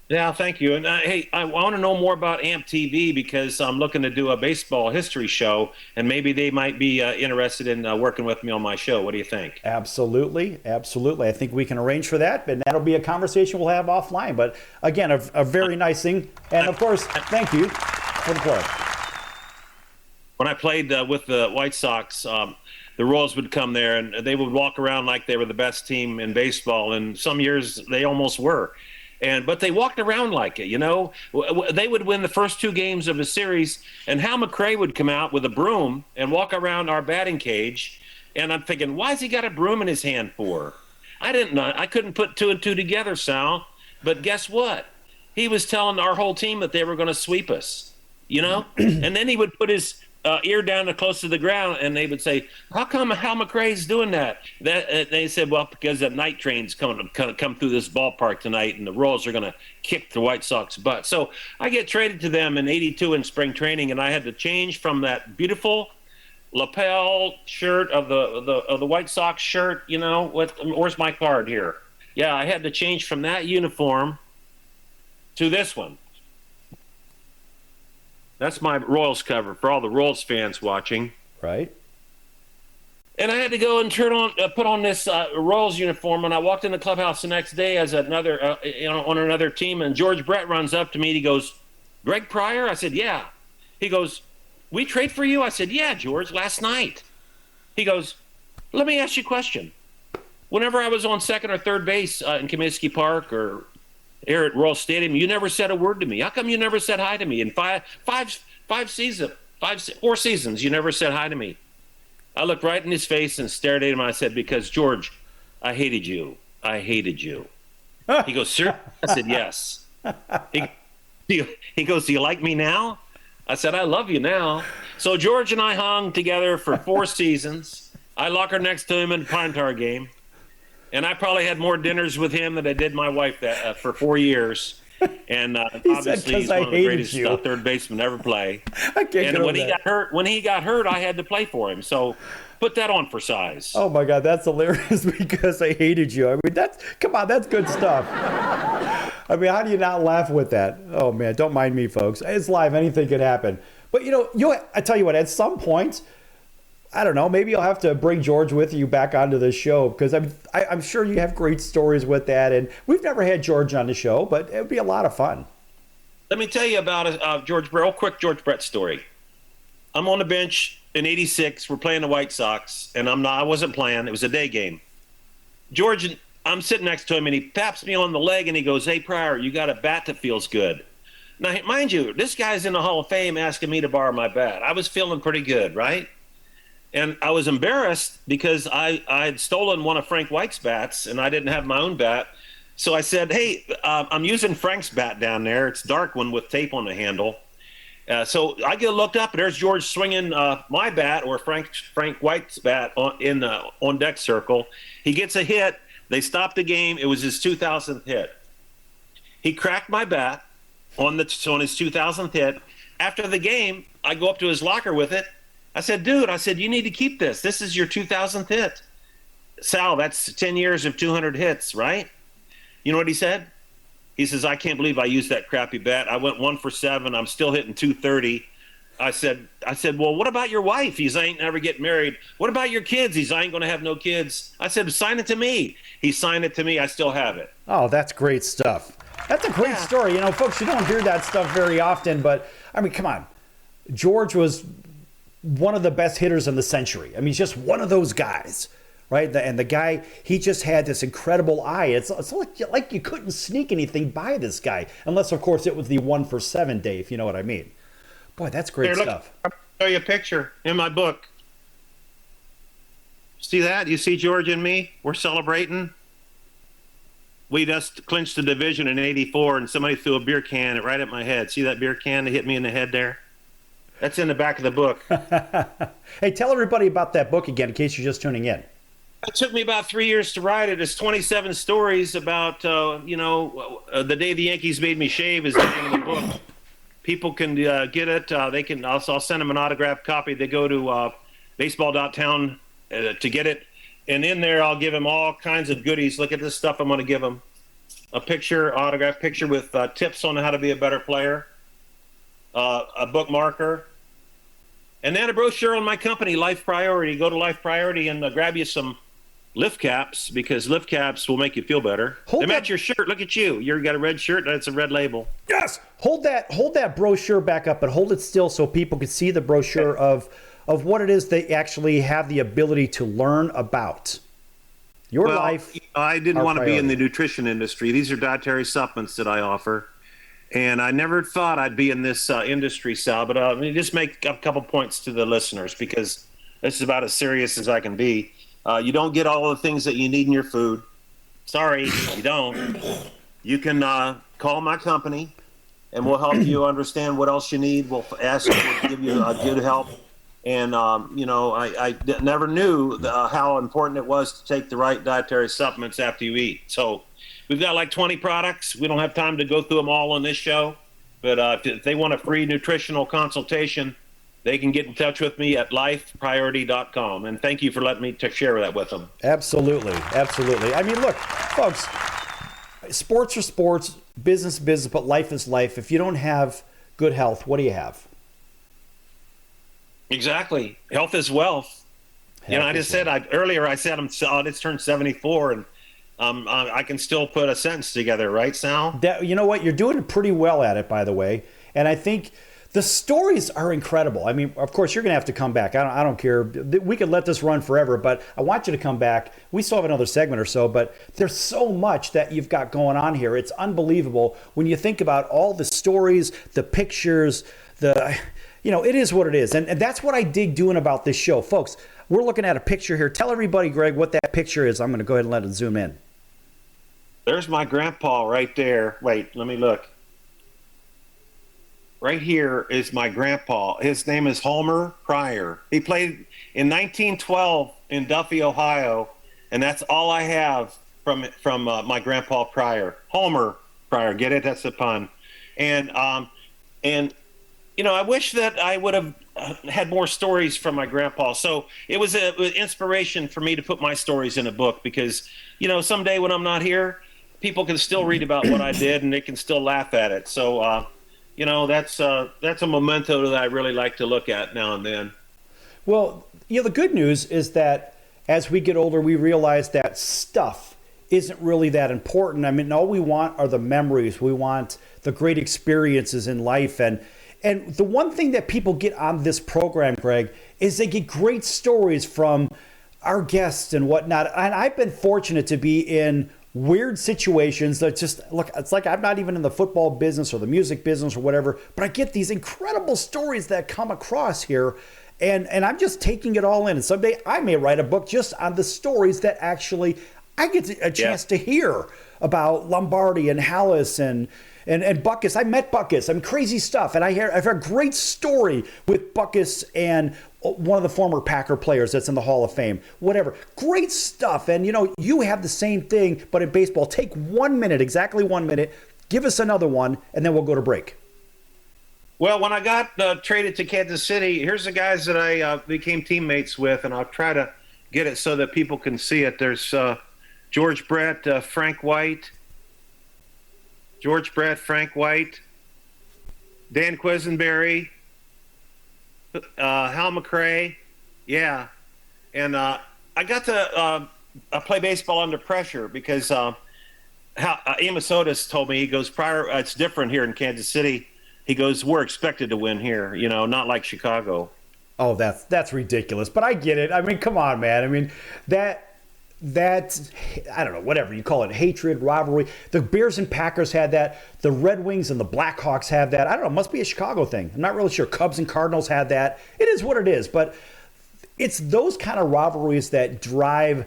Yeah, thank you. And hey, I want to know more about AMP TV because I'm looking to do a baseball history show, and maybe they might be interested in working with me on my show. What do you think? Absolutely. I think we can arrange for that, and that'll be a conversation we'll have offline. But again, a very nice thing. And of course, thank you for the play. When I played with the White Sox, the Royals would come there, and they would walk around like they were the best team in baseball. And some years they almost were. But they walked around like it, They would win the first two games of the series, and Hal McRae would come out with a broom and walk around our batting cage. And I'm thinking, why's he got a broom in his hand for? I didn't know. I couldn't put two and two together, Sal. But guess what? He was telling our whole team that they were going to sweep us, And then he would put his ear down close to the ground, and they would say, "How come Hal McRae's doing that?" They said, "Well, because the night train's come through this ballpark tonight, and the Royals are going to kick the White Sox butt." So I get traded to them in '82 in spring training, and I had to change from that beautiful lapel shirt of the White Sox shirt. Where's my card here? Yeah, I had to change from that uniform to this one. That's my Royals cover for all the Royals fans watching. Right. And I had to go and put on this Royals uniform, and I walked in the clubhouse the next day as another, on another team, and George Brett runs up to me and he goes, "Greg Pryor?" I said, "Yeah." He goes, "We trade for you?" I said, "Yeah, George, last night." He goes, "Let me ask you a question. Whenever I was on second or third base in Comiskey Park or here at Royal Stadium, you never said a word to me. How come you never said hi to me? In 4 seasons, you never said hi to me." I looked right in his face and stared at him. I said, "Because, George, I hated you. I hated you." He goes, "Sir?" I said, "Yes." He goes, "Do you like me now?" I said, "I love you now." So George and I hung together for 4 seasons. I locker next to him in the Pine Tar game. And I probably had more dinners with him than I did my wife for 4 years. And obviously he's one of the greatest third basemen to ever play. And when he got hurt, I had to play for him. So put that on for size. Oh my God, that's hilarious because I hated you. I mean, that's good stuff. I mean, how do you not laugh with that? Oh man, don't mind me, folks. It's live. Anything could happen. But I tell you what, at some point, I don't know. Maybe I'll have to bring George with you back onto the show because I'm sure you have great stories with that. And we've never had George on the show, but it would be a lot of fun. Let me tell you about a real quick George Brett story. I'm on the bench in '86. We're playing the White Sox, and I wasn't playing. It was a day game. George, I'm sitting next to him, and he taps me on the leg, and he goes, "Hey, Pryor, you got a bat that feels good." Now, mind you, this guy's in the Hall of Fame asking me to borrow my bat. I was feeling pretty good, right? And I was embarrassed because I had stolen one of Frank White's bats, and I didn't have my own bat. So I said, "Hey, I'm using Frank's bat down there. It's a dark one with tape on the handle." So I get looked up, and there's George swinging my bat or Frank White's bat on deck circle. He gets a hit. They stop the game. It was his 2000th hit. He cracked my bat on his 2000th hit. After the game, I go up to his locker with it. I said, "Dude," you need to keep this. This is your 2000th hit. Sal, that's 10 years of 200 hits, right? You know what he said? He says, "I can't believe I used that crappy bat. I went 1 for 7. I'm still hitting 230. I said, "Well, what about your wife?" He's, "I ain't never get married." "What about your kids?" He's, "I ain't going to have no kids." I said, "Sign it to me." He signed it to me. I still have it. Oh, that's great stuff. That's a great story. You know, folks, you don't hear that stuff very often, but I mean, come on. George was one of the best hitters in the century. I mean, he's just one of those guys, right? And the guy, he just had this incredible eye. It's like you couldn't sneak anything by this guy, unless, of course, it was the 1 for 7 day, if you know what I mean. Boy, that's great stuff. I'll show you a picture in my book. See that? You see George and me? We're celebrating. We just clinched the division in '84, and somebody threw a beer can right at my head. See that beer can that hit me in the head there? That's in the back of the book. Hey, tell everybody about that book again, in case you're just tuning in. It took me about 3 years to write it. It's 27 stories about, the day the Yankees made me shave is the name of the book. People can get it. They can. I'll send them an autographed copy. They go to baseball.town to get it. And in there, I'll give them all kinds of goodies. Look at this stuff I'm going to give them. A picture, autographed picture with tips on how to be a better player. A bookmarker. And then a brochure on my company, Life Priority. Go to Life Priority and grab you some lift caps, because lift caps will make you feel better. They match your shirt. Look at you. You got a red shirt. That's a red label. Yes. Hold that brochure back up, but hold it still so people can see the brochure of what it is they actually have the ability to learn about. Your life. I didn't want to be in the nutrition industry. These are dietary supplements that I offer. And I never thought I'd be in this industry, Sal, but let me just make a couple points to the listeners, because this is about as serious as I can be. You don't get all the things that you need in your food. Sorry, you don't. You can call my company, and we'll help you understand what else you need. We'll ask you to give you good help. And, I never knew how important it was to take the right dietary supplements after you eat. So we've got like 20 products. We don't have time to go through them all on this show. But if they want a free nutritional consultation, they can get in touch with me at lifepriority.com. And thank you for letting me share that with them. Absolutely. Absolutely. I mean, look, folks, sports are sports, business, but life is life. If you don't have good health, what do you have? Exactly. Health is wealth. I just said earlier, I said I just turned 74, and I can still put a sentence together, right, Sal? You know what? You're doing pretty well at it, by the way. And I think the stories are incredible. I mean, of course, you're going to have to come back. I don't care. We could let this run forever, but I want you to come back. We still have another segment or so, but there's so much that you've got going on here. It's unbelievable when you think about all the stories, the pictures, it is what it is. And that's what I dig doing about this show. Folks, we're looking at a picture here. Tell everybody, Greg, what that picture is. I'm going to go ahead and let it zoom in. There's my grandpa right there. Wait, let me look. Right here is my grandpa. His name is Homer Pryor. He played in 1912 in Duffy, Ohio, and that's all I have from my grandpa Pryor. Homer Pryor, get it? That's a pun. And I wish that I would have had more stories from my grandpa. So it was an inspiration for me to put my stories in a book, because, someday when I'm not here, people can still read about what I did, and they can still laugh at it. So, that's a memento that I really like to look at now and then. Well, the good news is that as we get older, we realize that stuff isn't really that important. I mean, all we want are the memories. We want the great experiences in life. And the one thing that people get on this program, Greg, is they get great stories from our guests and whatnot. And I've been fortunate to be in weird situations that just, look, it's like I'm not even in the football business or the music business or whatever, but I get these incredible stories that come across here. And I'm just taking it all in. And someday I may write a book just on the stories that actually I get a chance to hear about Lombardi and Hallis and Buckus. I met Buckus. I mean, crazy stuff. And I've heard a great story with Buckus and one of the former Packer players that's in the Hall of Fame. Whatever. Great stuff. And, you have the same thing, but in baseball. Take 1 minute, exactly 1 minute. Give us another one, and then we'll go to break. Well, when I got traded to Kansas City, here's the guys that I became teammates with, and I'll try to get it so that people can see it. There's George Brett, Frank White, Dan Quisenberry, Hal McRae, and I got to play baseball under pressure because Amos Otis told me, he goes, Pryor, it's different here in Kansas City. He goes, we're expected to win here, not like Chicago. Oh, that's ridiculous. But I get it. I mean, come on, man. I mean, that I don't know, whatever you call it, hatred, rivalry. The Bears and Packers had that. The Red Wings and the Blackhawks had that. I don't know. It must be a Chicago thing. I'm not really sure. Cubs and Cardinals had that. It is what it is. But it's those kind of rivalries that drive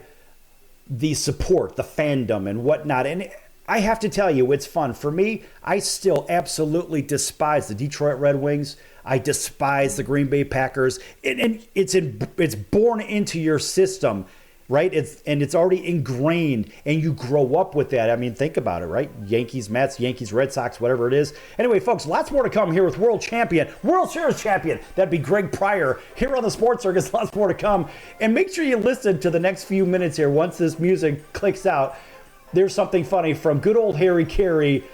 the support, the fandom, and whatnot. And I have to tell you, it's fun. For me, I still absolutely despise the Detroit Red Wings. I despise the Green Bay Packers. And it's born into your system, right? It's already ingrained, and you grow up with that. I mean, think about it, right? Yankees, Mets, Yankees, Red Sox, whatever it is. Anyway, folks, lots more to come here with World Series champion. That'd be Greg Pryor here on the Sports Circus. Lots more to come. And make sure you listen to the next few minutes here once this music clicks out. There's something funny from good old Harry Carey,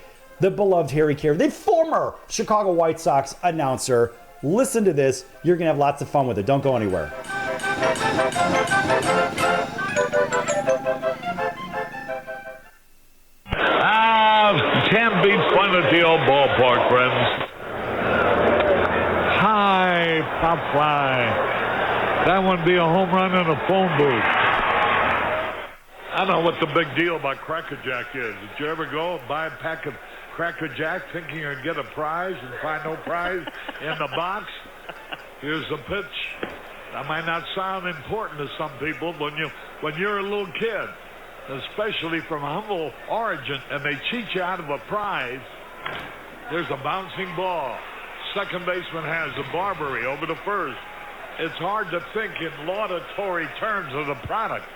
the beloved Harry Carey, the former Chicago White Sox announcer. Listen to this. You're going to have lots of fun with it. Don't go anywhere. Can't be fun at the old ballpark, friends. High pop fly. That would be a home run in a phone booth. I don't know what the big deal about Cracker Jack is. Did you ever go and buy a pack of Cracker Jack thinking you'd get a prize and find no prize in the box? Here's the pitch. That might not sound important to some people when you're a little kid, especially from humble origin, and they cheat you out of a prize. There's a bouncing ball. Second baseman has a Barbary over to first. It's hard to think in laudatory terms of the product.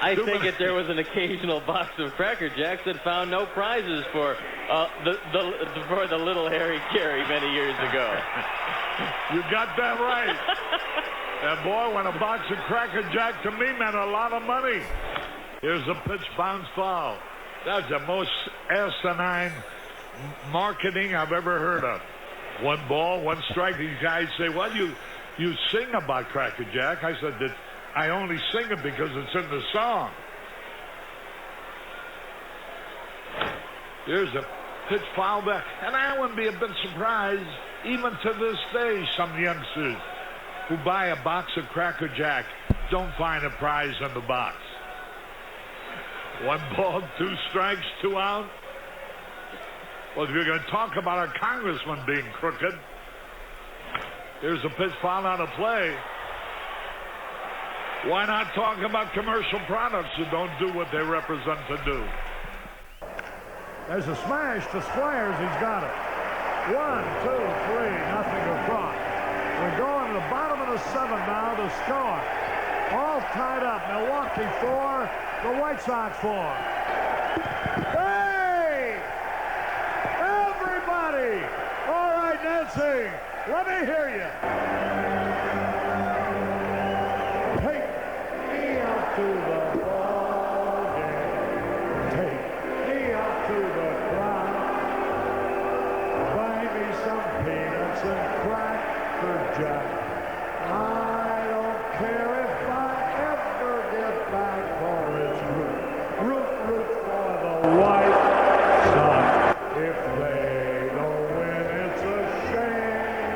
I think if there was an occasional box of Cracker Jacks that found no prizes for the little Harry Carey many years ago. You got that right. And boy, when a box of Cracker Jack to me meant a lot of money. Here's a pitch, bounce foul. That's the most asinine marketing I've ever heard of. 1 ball, 1 strike. These guys say, well, you sing about Cracker Jack. I said that I only sing it because it's in the song. Here's a pitch foul back. And I wouldn't be a bit surprised, even to this day, some youngsters who buy a box of Cracker Jack don't find a prize in the box. 1 ball, 2 strikes, 2 out. Well, if you're going to talk about our congressman being crooked, here's a pitch foul out of play. Why not talk about commercial products who don't do what they represent to do? There's a smash to Squires. He's got it. 1, 2, 3, nothing across. We're going to the bottom of the 7th now to score. All tied up. Milwaukee 4, the White Sox 4. Hey! Everybody! All right, Nancy, let me hear you. To the ball game. Take me out to the crowd. Buy me some peanuts and Cracker Jack. White Sox. If they don't win, it's a shame.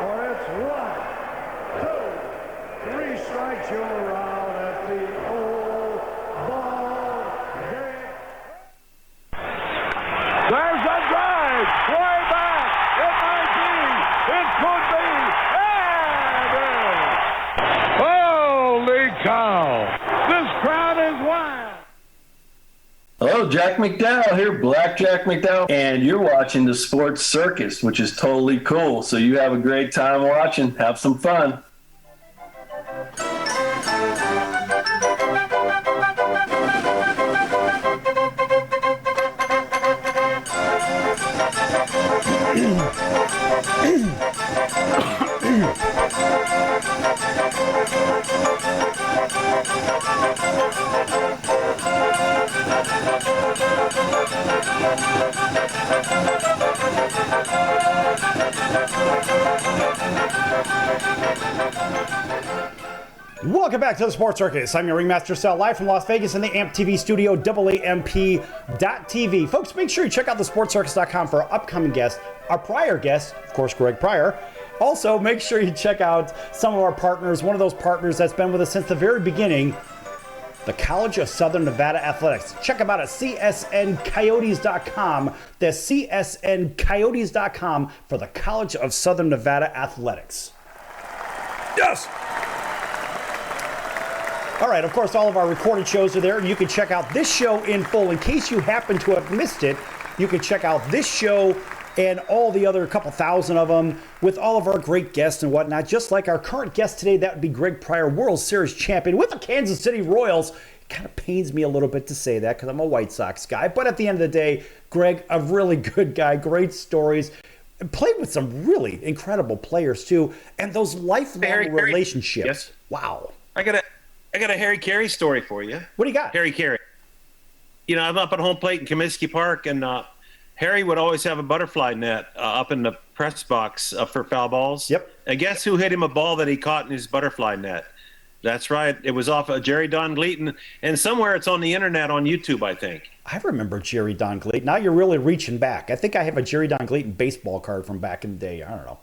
Or it's 1, 2, 3 strikes, you're out at the old ball game. There's a drive, way back. It might be, it could be, and it is. Holy cow! This crowd is wild. Hello, Jack McDowell here, Black Jack McDowell, and you're watching the Sports Circus, which is totally cool. So you have a great time watching. Have some fun. Welcome back to the Sports Circus. I'm your ringmaster Sal, live from Las Vegas in the AMP TV studio, AAMP.TV. Folks, make sure you check out thesportscircus.com for our upcoming guests, our prior guest, of course, Greg Pryor. Also, make sure you check out some of our partners. One of those partners that's been with us since the very beginning, the College of Southern Nevada Athletics. Check them out at csncoyotes.com. That's csncoyotes.com for the College of Southern Nevada Athletics. Yes! All right, of course, all of our recorded shows are there. You can check out this show in full. In case you happen to have missed it, you can check out this show and all the other couple thousand of them with all of our great guests and whatnot. Just like our current guest today, that would be Greg Pryor, World Series champion with the Kansas City Royals. It kind of pains me a little bit to say that because I'm a White Sox guy. But at the end of the day, Greg, a really good guy, great stories. Played with some really incredible players, too. And those lifelong relationships. Yes. Wow. I got a Harry Carey story for you. What do you got? Harry Carey. You know, I'm up at home plate in Comiskey Park, and Harry would always have a butterfly net up in the press box for foul balls. Yep. And guess who hit him a ball that he caught in his butterfly net? That's right. It was off of Jerry Don Gleaton, and somewhere it's on the internet on YouTube, I think. I remember Jerry Don Gleaton. Now you're really reaching back. I think I have a Jerry Don Gleaton baseball card from back in the day. I don't know.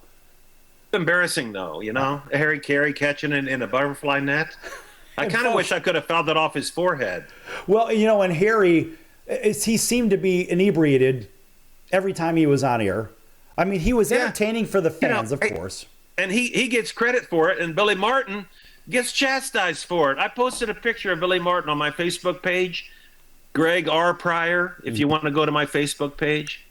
Embarrassing, though, you know? Harry Carey catching it in a butterfly net. I kind of wish I could have fouled it off his forehead. Well, you know, and Harry, he seemed to be inebriated every time he was on air. I mean, he was entertaining for the fans, of course. And he gets credit for it, and Billy Martin gets chastised for it. I posted a picture of Billy Martin on my Facebook page, Greg R. Pryor, if you want to go to my Facebook page.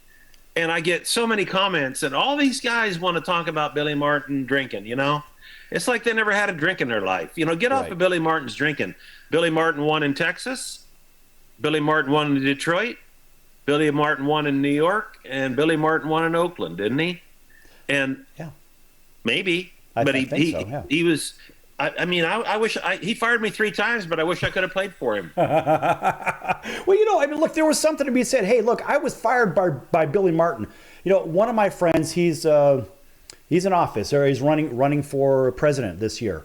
And I get so many comments, and all these guys want to talk about Billy Martin drinking, you know? It's like they never had a drink in their life. You know, get off of Billy Martin's drinking. Billy Martin won in Texas. Billy Martin won in Detroit. Billy Martin won in New York. And Billy Martin won in Oakland, didn't he? And maybe. But he was – I mean, I wish – he fired me 3 times, but I wish I could have played for him. Well, you know, I mean, look, there was something to be said. Hey, look, I was fired by Billy Martin. You know, one of my friends, he's in office, or he's running for president this year.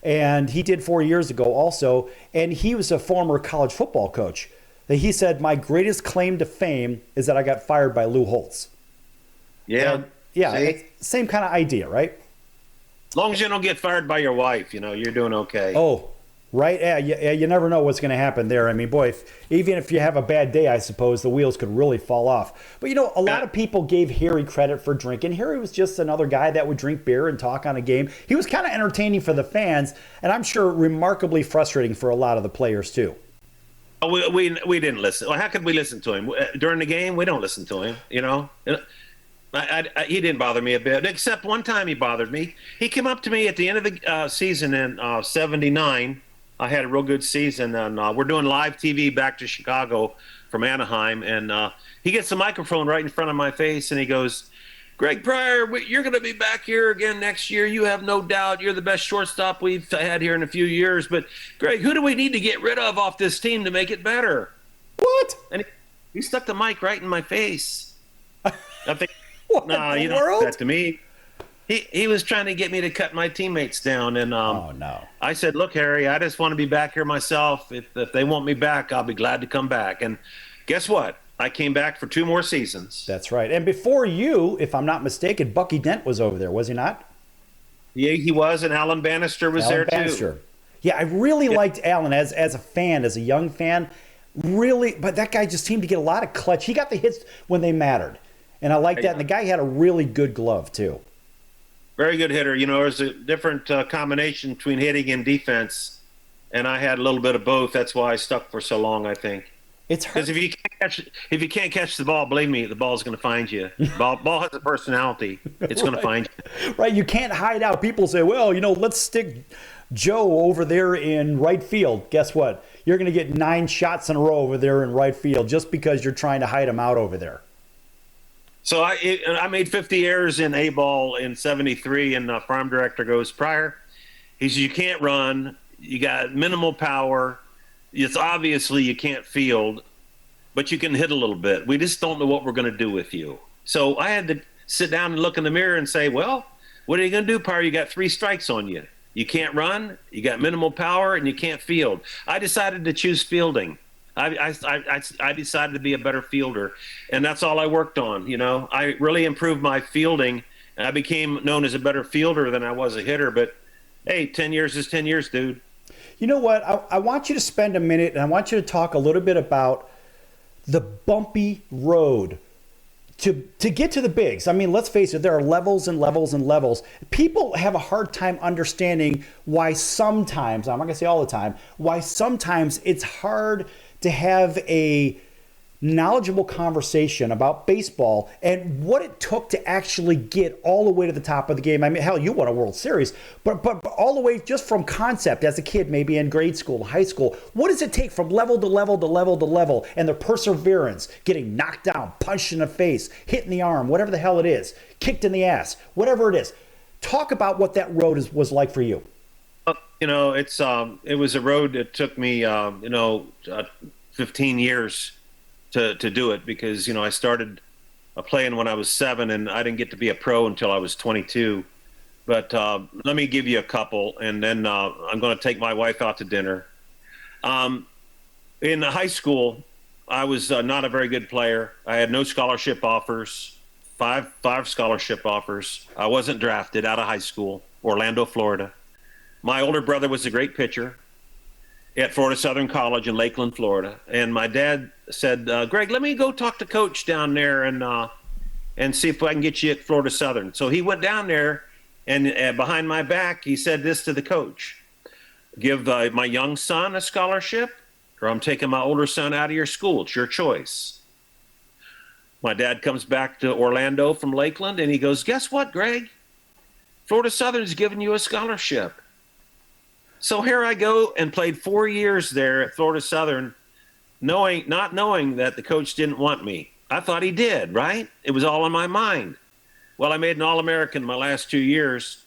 And he did 4 years ago also. And he was a former college football coach. He said, my greatest claim to fame is that I got fired by Lou Holtz. Yeah. And, same kind of idea, right? As long as you don't get fired by your wife, you know, you're doing okay. Oh, right. Yeah, you never know what's going to happen there. I mean, boy, even if you have a bad day, I suppose the wheels could really fall off. But, you know, a lot of people gave Harry credit for drinking. Harry was just another guy that would drink beer and talk on a game. He was kind of entertaining for the fans, and I'm sure remarkably frustrating for a lot of the players, too. We didn't listen. Well, how could we listen to him? During the game, we don't listen to him, you know. He didn't bother me a bit, except one time he bothered me. He came up to me at the end of the season in '79. I had a real good season, and we're doing live TV back to Chicago from Anaheim, and he gets the microphone right in front of my face, and he goes, Greg Pryor, you're going to be back here again next year. You have no doubt. You're the best shortstop we've had here in a few years. But, Greg, who do we need to get rid of off this team to make it better? What? And he stuck the mic right in my face. I think, no, you don't do that to me. He was trying to get me to cut my teammates down. And I said, look, Harry, I just want to be back here myself. If they want me back, I'll be glad to come back. And Guess what? I came back for 2 more seasons. That's right. And before you, if I'm not mistaken, Bucky Dent was over there, was he not? Yeah, he was, and Alan Bannister was there Bannister. too. Yeah, I really liked Alan as a fan, as a young fan. Really, but that guy just seemed to get a lot of clutch. He got the hits when they mattered, and I like that. And the guy had a really good glove too. Very good hitter. You know, there's a different combination between hitting and defense, and I had a little bit of both. That's why I stuck for so long, I think. It's hard. Because if you can't catch the ball, believe me, the ball's going to find you. Ball has a personality. It's going to find you. Right. You can't hide out. People say, well, let's stick Joe over there in right field. Guess what? You're going to get 9 shots in a row over there in right field just because you're trying to hide him out over there. So I made 50 errors in A-ball in 73, and the farm director goes, Pryor, he says, you can't run. You got minimal power. It's obviously you can't field, but you can hit a little bit. We just don't know what we're going to do with you. So I had to sit down and look in the mirror and say, well, what are you going to do, Pryor? You got 3 strikes on you. You can't run, you got minimal power, and you can't field. I decided to choose fielding. I decided to be a better fielder, and that's all I worked on. I really improved my fielding, and I became known as a better fielder than I was a hitter. But, hey, 10 years is 10 years, dude. You know what? I want you to spend a minute, and I want you to talk a little bit about the bumpy road to get to the bigs. I mean, let's face it, there are levels and levels and levels. People have a hard time understanding why sometimes, I'm not going to say all the time, why sometimes it's hard to have a knowledgeable conversation about baseball and what it took to actually get all the way to the top of the game. I mean, hell, you won a World Series, but all the way just from concept as a kid, maybe in grade school, high school. What does it take from level to level to level to level, and the perseverance, getting knocked down, punched in the face, hit in the arm, whatever the hell it is, kicked in the ass, whatever it is. Talk about what that road was like for you. It was a road that took me 15 years to do it, because I started playing when I was 7, and I didn't get to be a pro until I was 22. But let me give you a couple, and then I'm going to take my wife out to dinner. In high school, I was not a very good player. I had no scholarship offers, five scholarship offers. I wasn't drafted out of high school, Orlando, Florida. My older brother was a great pitcher at Florida Southern College in Lakeland, Florida. And my dad said, Greg, let me go talk to Coach down there and see if I can get you at Florida Southern. So he went down there, and behind my back, he said this to the coach: give my young son a scholarship, or I'm taking my older son out of your school. It's your choice. My dad comes back to Orlando from Lakeland, and he goes, guess what, Greg? Florida Southern's giving you a scholarship. So here I go and played 4 years there at Florida Southern, not knowing that the coach didn't want me. I thought he did, right? It was all in my mind. Well, I made an All-American my last 2 years.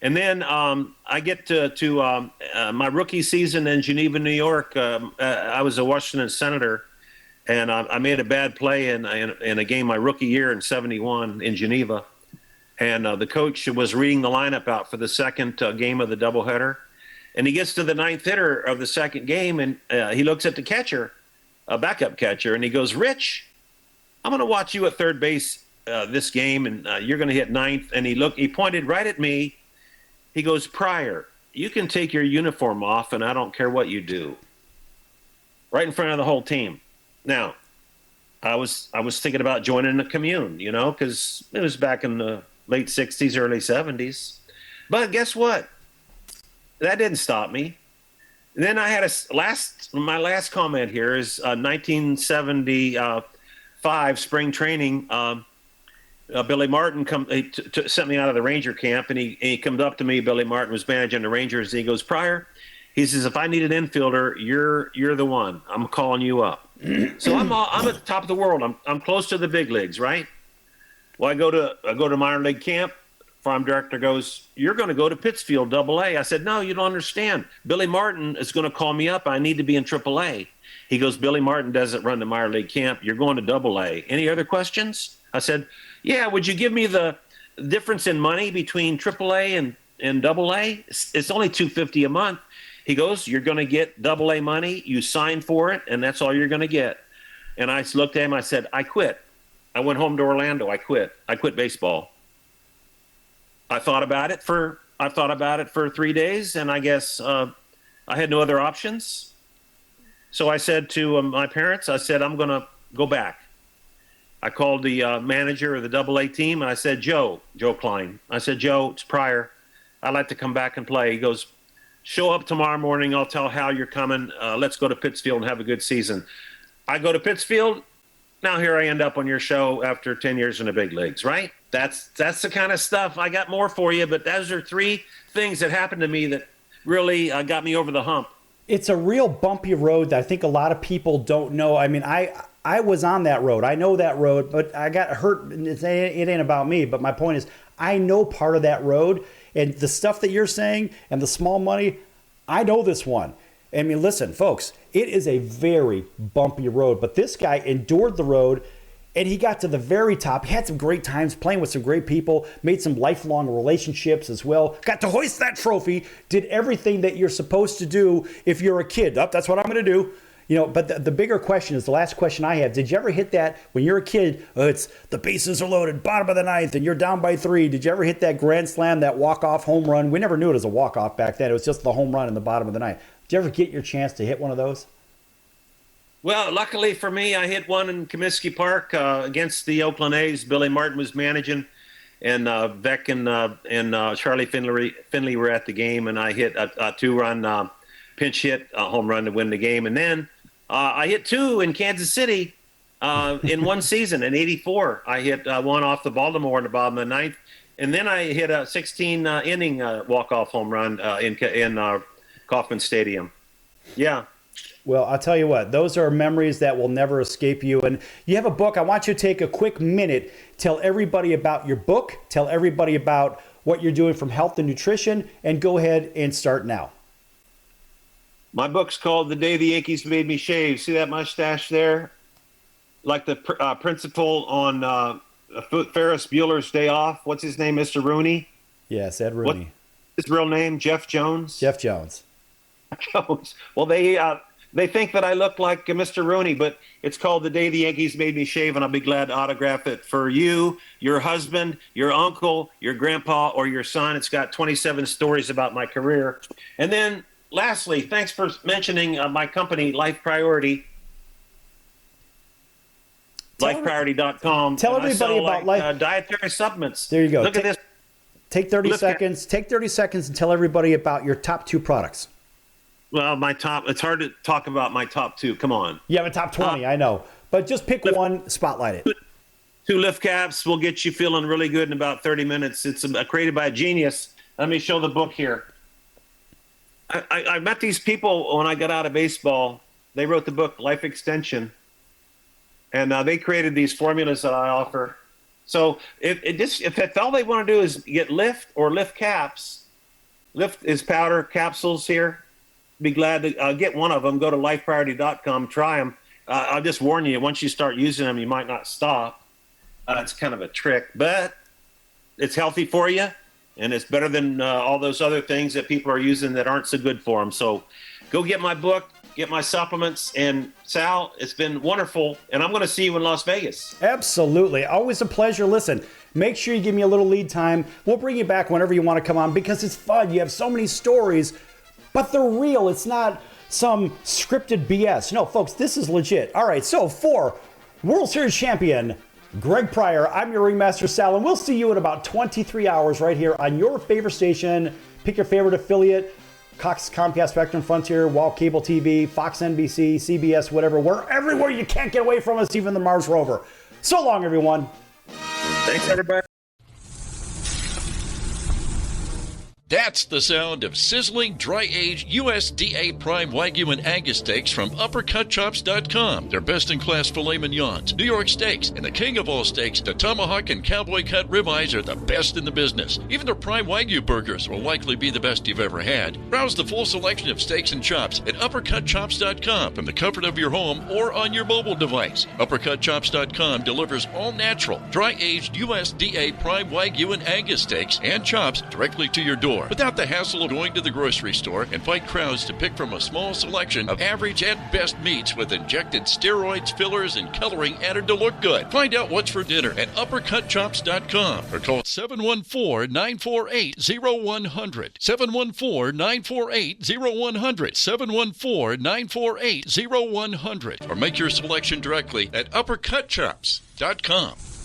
And then I get to my rookie season in Geneva, New York. I was a Washington Senator, and I made a bad play in a game my rookie year in 71 in Geneva. And the coach was reading the lineup out for the second game of the doubleheader. And he gets to the 9th hitter of the second game, and he looks at the catcher, a backup catcher, and he goes, Rich, I'm going to watch you at third base this game, and you're going to hit 9th. And he pointed right at me. He goes, Pryor, you can take your uniform off, and I don't care what you do. Right in front of the whole team. Now, I was thinking about joining the commune, because it was back in the late 60s, early 70s. But guess what? That didn't stop me. And then I had my last comment here is 1975 spring training. Billy Martin sent me out of the Ranger camp, and he comes up to me. Billy Martin was managing the Rangers, and he goes, Pryor, he says, if I need an infielder, you're the one. I'm calling you up. So I'm at the top of the world. I'm close to the big leagues, right? Well, I go to minor league camp. Farm director goes, you're going to go to Pittsfield AA. I said, no, you don't understand. Billy Martin is going to call me up. I need to be in AAA. He goes, Billy Martin doesn't run the minor league camp. You're going to AA. Any other questions? I said, yeah, would you give me the difference in money between AAA and AA? It's only $250 a month. He goes, you're going to get AA money. You sign for it, and that's all you're going to get. And I looked at him. I said, I quit. I went home to Orlando. I quit. I quit baseball. I thought about it for 3 days, and I guess I had no other options. So I said to my parents, I said, I'm going to go back. I called the manager of the Double-A team, and I said, Joe Klein. I said, Joe, it's Pryor. I'd like to come back and play. He goes, show up tomorrow morning. I'll tell Hal you're coming. Let's go to Pittsfield and have a good season. I go to Pittsfield. Now here I end up on your show after 10 years in the big leagues, right? That's the kind of stuff. I got more for you, but those are 3 things that happened to me that really got me over the hump. It's a real bumpy road that I think a lot of people don't know. I mean, I was on that road. I know that road, but I got hurt. It ain't about me. But my point is, I know part of that road, and the stuff that you're saying and the small money, I know this one. I mean, listen, folks, it is a very bumpy road, but this guy endured the road, and he got to the very top. He had some great times playing with some great people, made some lifelong relationships as well, got to hoist that trophy, did everything that you're supposed to do if you're a kid. That's what I'm going to do. But the bigger question is, the last question I have, did you ever hit that when you're a kid? It's the bases are loaded, bottom of the 9th, and you're down by 3. Did you ever hit that grand slam, that walk-off home run? We never knew it as a walk-off back then. It was just the home run in the bottom of the 9th. Did you ever get your chance to hit one of those? Well, luckily for me, I hit one in Comiskey Park against the Oakland A's. Billy Martin was managing, and Beck and Charlie Finley were at the game, and I hit a 2-run pinch hit, a home run to win the game. And then I hit 2 in Kansas City in one season in '84. I hit one off the Baltimore in the bottom of the 9th, and then I hit a 16-inning walk-off home run in Kauffman Stadium. Yeah. Well, I'll tell you what, those are memories that will never escape you. And you have a book. I want you to take a quick minute, tell everybody about your book, tell everybody about what you're doing from health and nutrition, and go ahead and start now. My book's called The Day the Yankees Made Me Shave. See that mustache there? Like the principal on Ferris Bueller's Day Off. What's his name, Mr. Rooney? Yes, Ed Rooney. What's his real name? Jeff Jones? Jeff Jones. Well, they think that I look like Mr. Rooney, but it's called The Day the Yankees Made Me Shave, and I'll be glad to autograph it for you, your husband, your uncle, your grandpa, or your son. It's got 27 stories about my career. And then, lastly, thanks for mentioning my company, Life Priority. LifePriority.com. Tell everybody about Life. Dietary supplements. There you go. Look at this. Take 30 seconds. Take 30 seconds and tell everybody about your top 2 products. Well, it's hard to talk about my top 2. Come on. You have a top 20, I know. But just pick one, spotlight it. 2 lift caps will get you feeling really good in about 30 minutes. It's created by a genius. Let me show the book here. I met these people when I got out of baseball. They wrote the book Life Extension. And they created these formulas that I offer. So if all they want to do is get lift or lift caps, lift is powder capsules here. Be glad to get one of them. Go to lifepriority.com, try them. I'll just warn you, once you start using them, you might not stop. It's kind of a trick, but it's healthy for you, and it's better than all those other things that people are using that aren't so good for them. So go get my book, get my supplements, and Sal, it's been wonderful, and I'm going to see you in Las Vegas. Absolutely. Always a pleasure. Listen, make sure you give me a little lead time. We'll bring you back whenever you want to come on because it's fun. You have so many stories, but they're real. It's not some scripted BS. No, folks, this is legit. All right, so for World Series champion Greg Pryor, I'm your ringmaster, Sal, and we'll see you in about 23 hours right here on your favorite station. Pick your favorite affiliate. Cox, Comcast, Spectrum, Frontier, Wall Cable TV, Fox, NBC, CBS, whatever. We're everywhere you can't get away from us, even the Mars rover. So long, everyone. Thanks, everybody. That's the sound of sizzling, dry-aged USDA Prime Wagyu and Angus steaks from UppercutChops.com. Their best-in-class filet mignons, New York steaks, and the king of all steaks, the tomahawk and cowboy cut ribeyes are the best in the business. Even their Prime Wagyu burgers will likely be the best you've ever had. Browse the full selection of steaks and chops at UppercutChops.com from the comfort of your home or on your mobile device. UppercutChops.com delivers all-natural, dry-aged USDA Prime Wagyu and Angus steaks and chops directly to your door. store without the hassle of going to the grocery store and fight crowds to pick from a small selection of average at best meats with injected steroids, fillers, and coloring added to look good. Find out what's for dinner at uppercutchops.com or call 714-948-0100. 714-948-0100. 714-948-0100. Or make your selection directly at uppercutchops.com.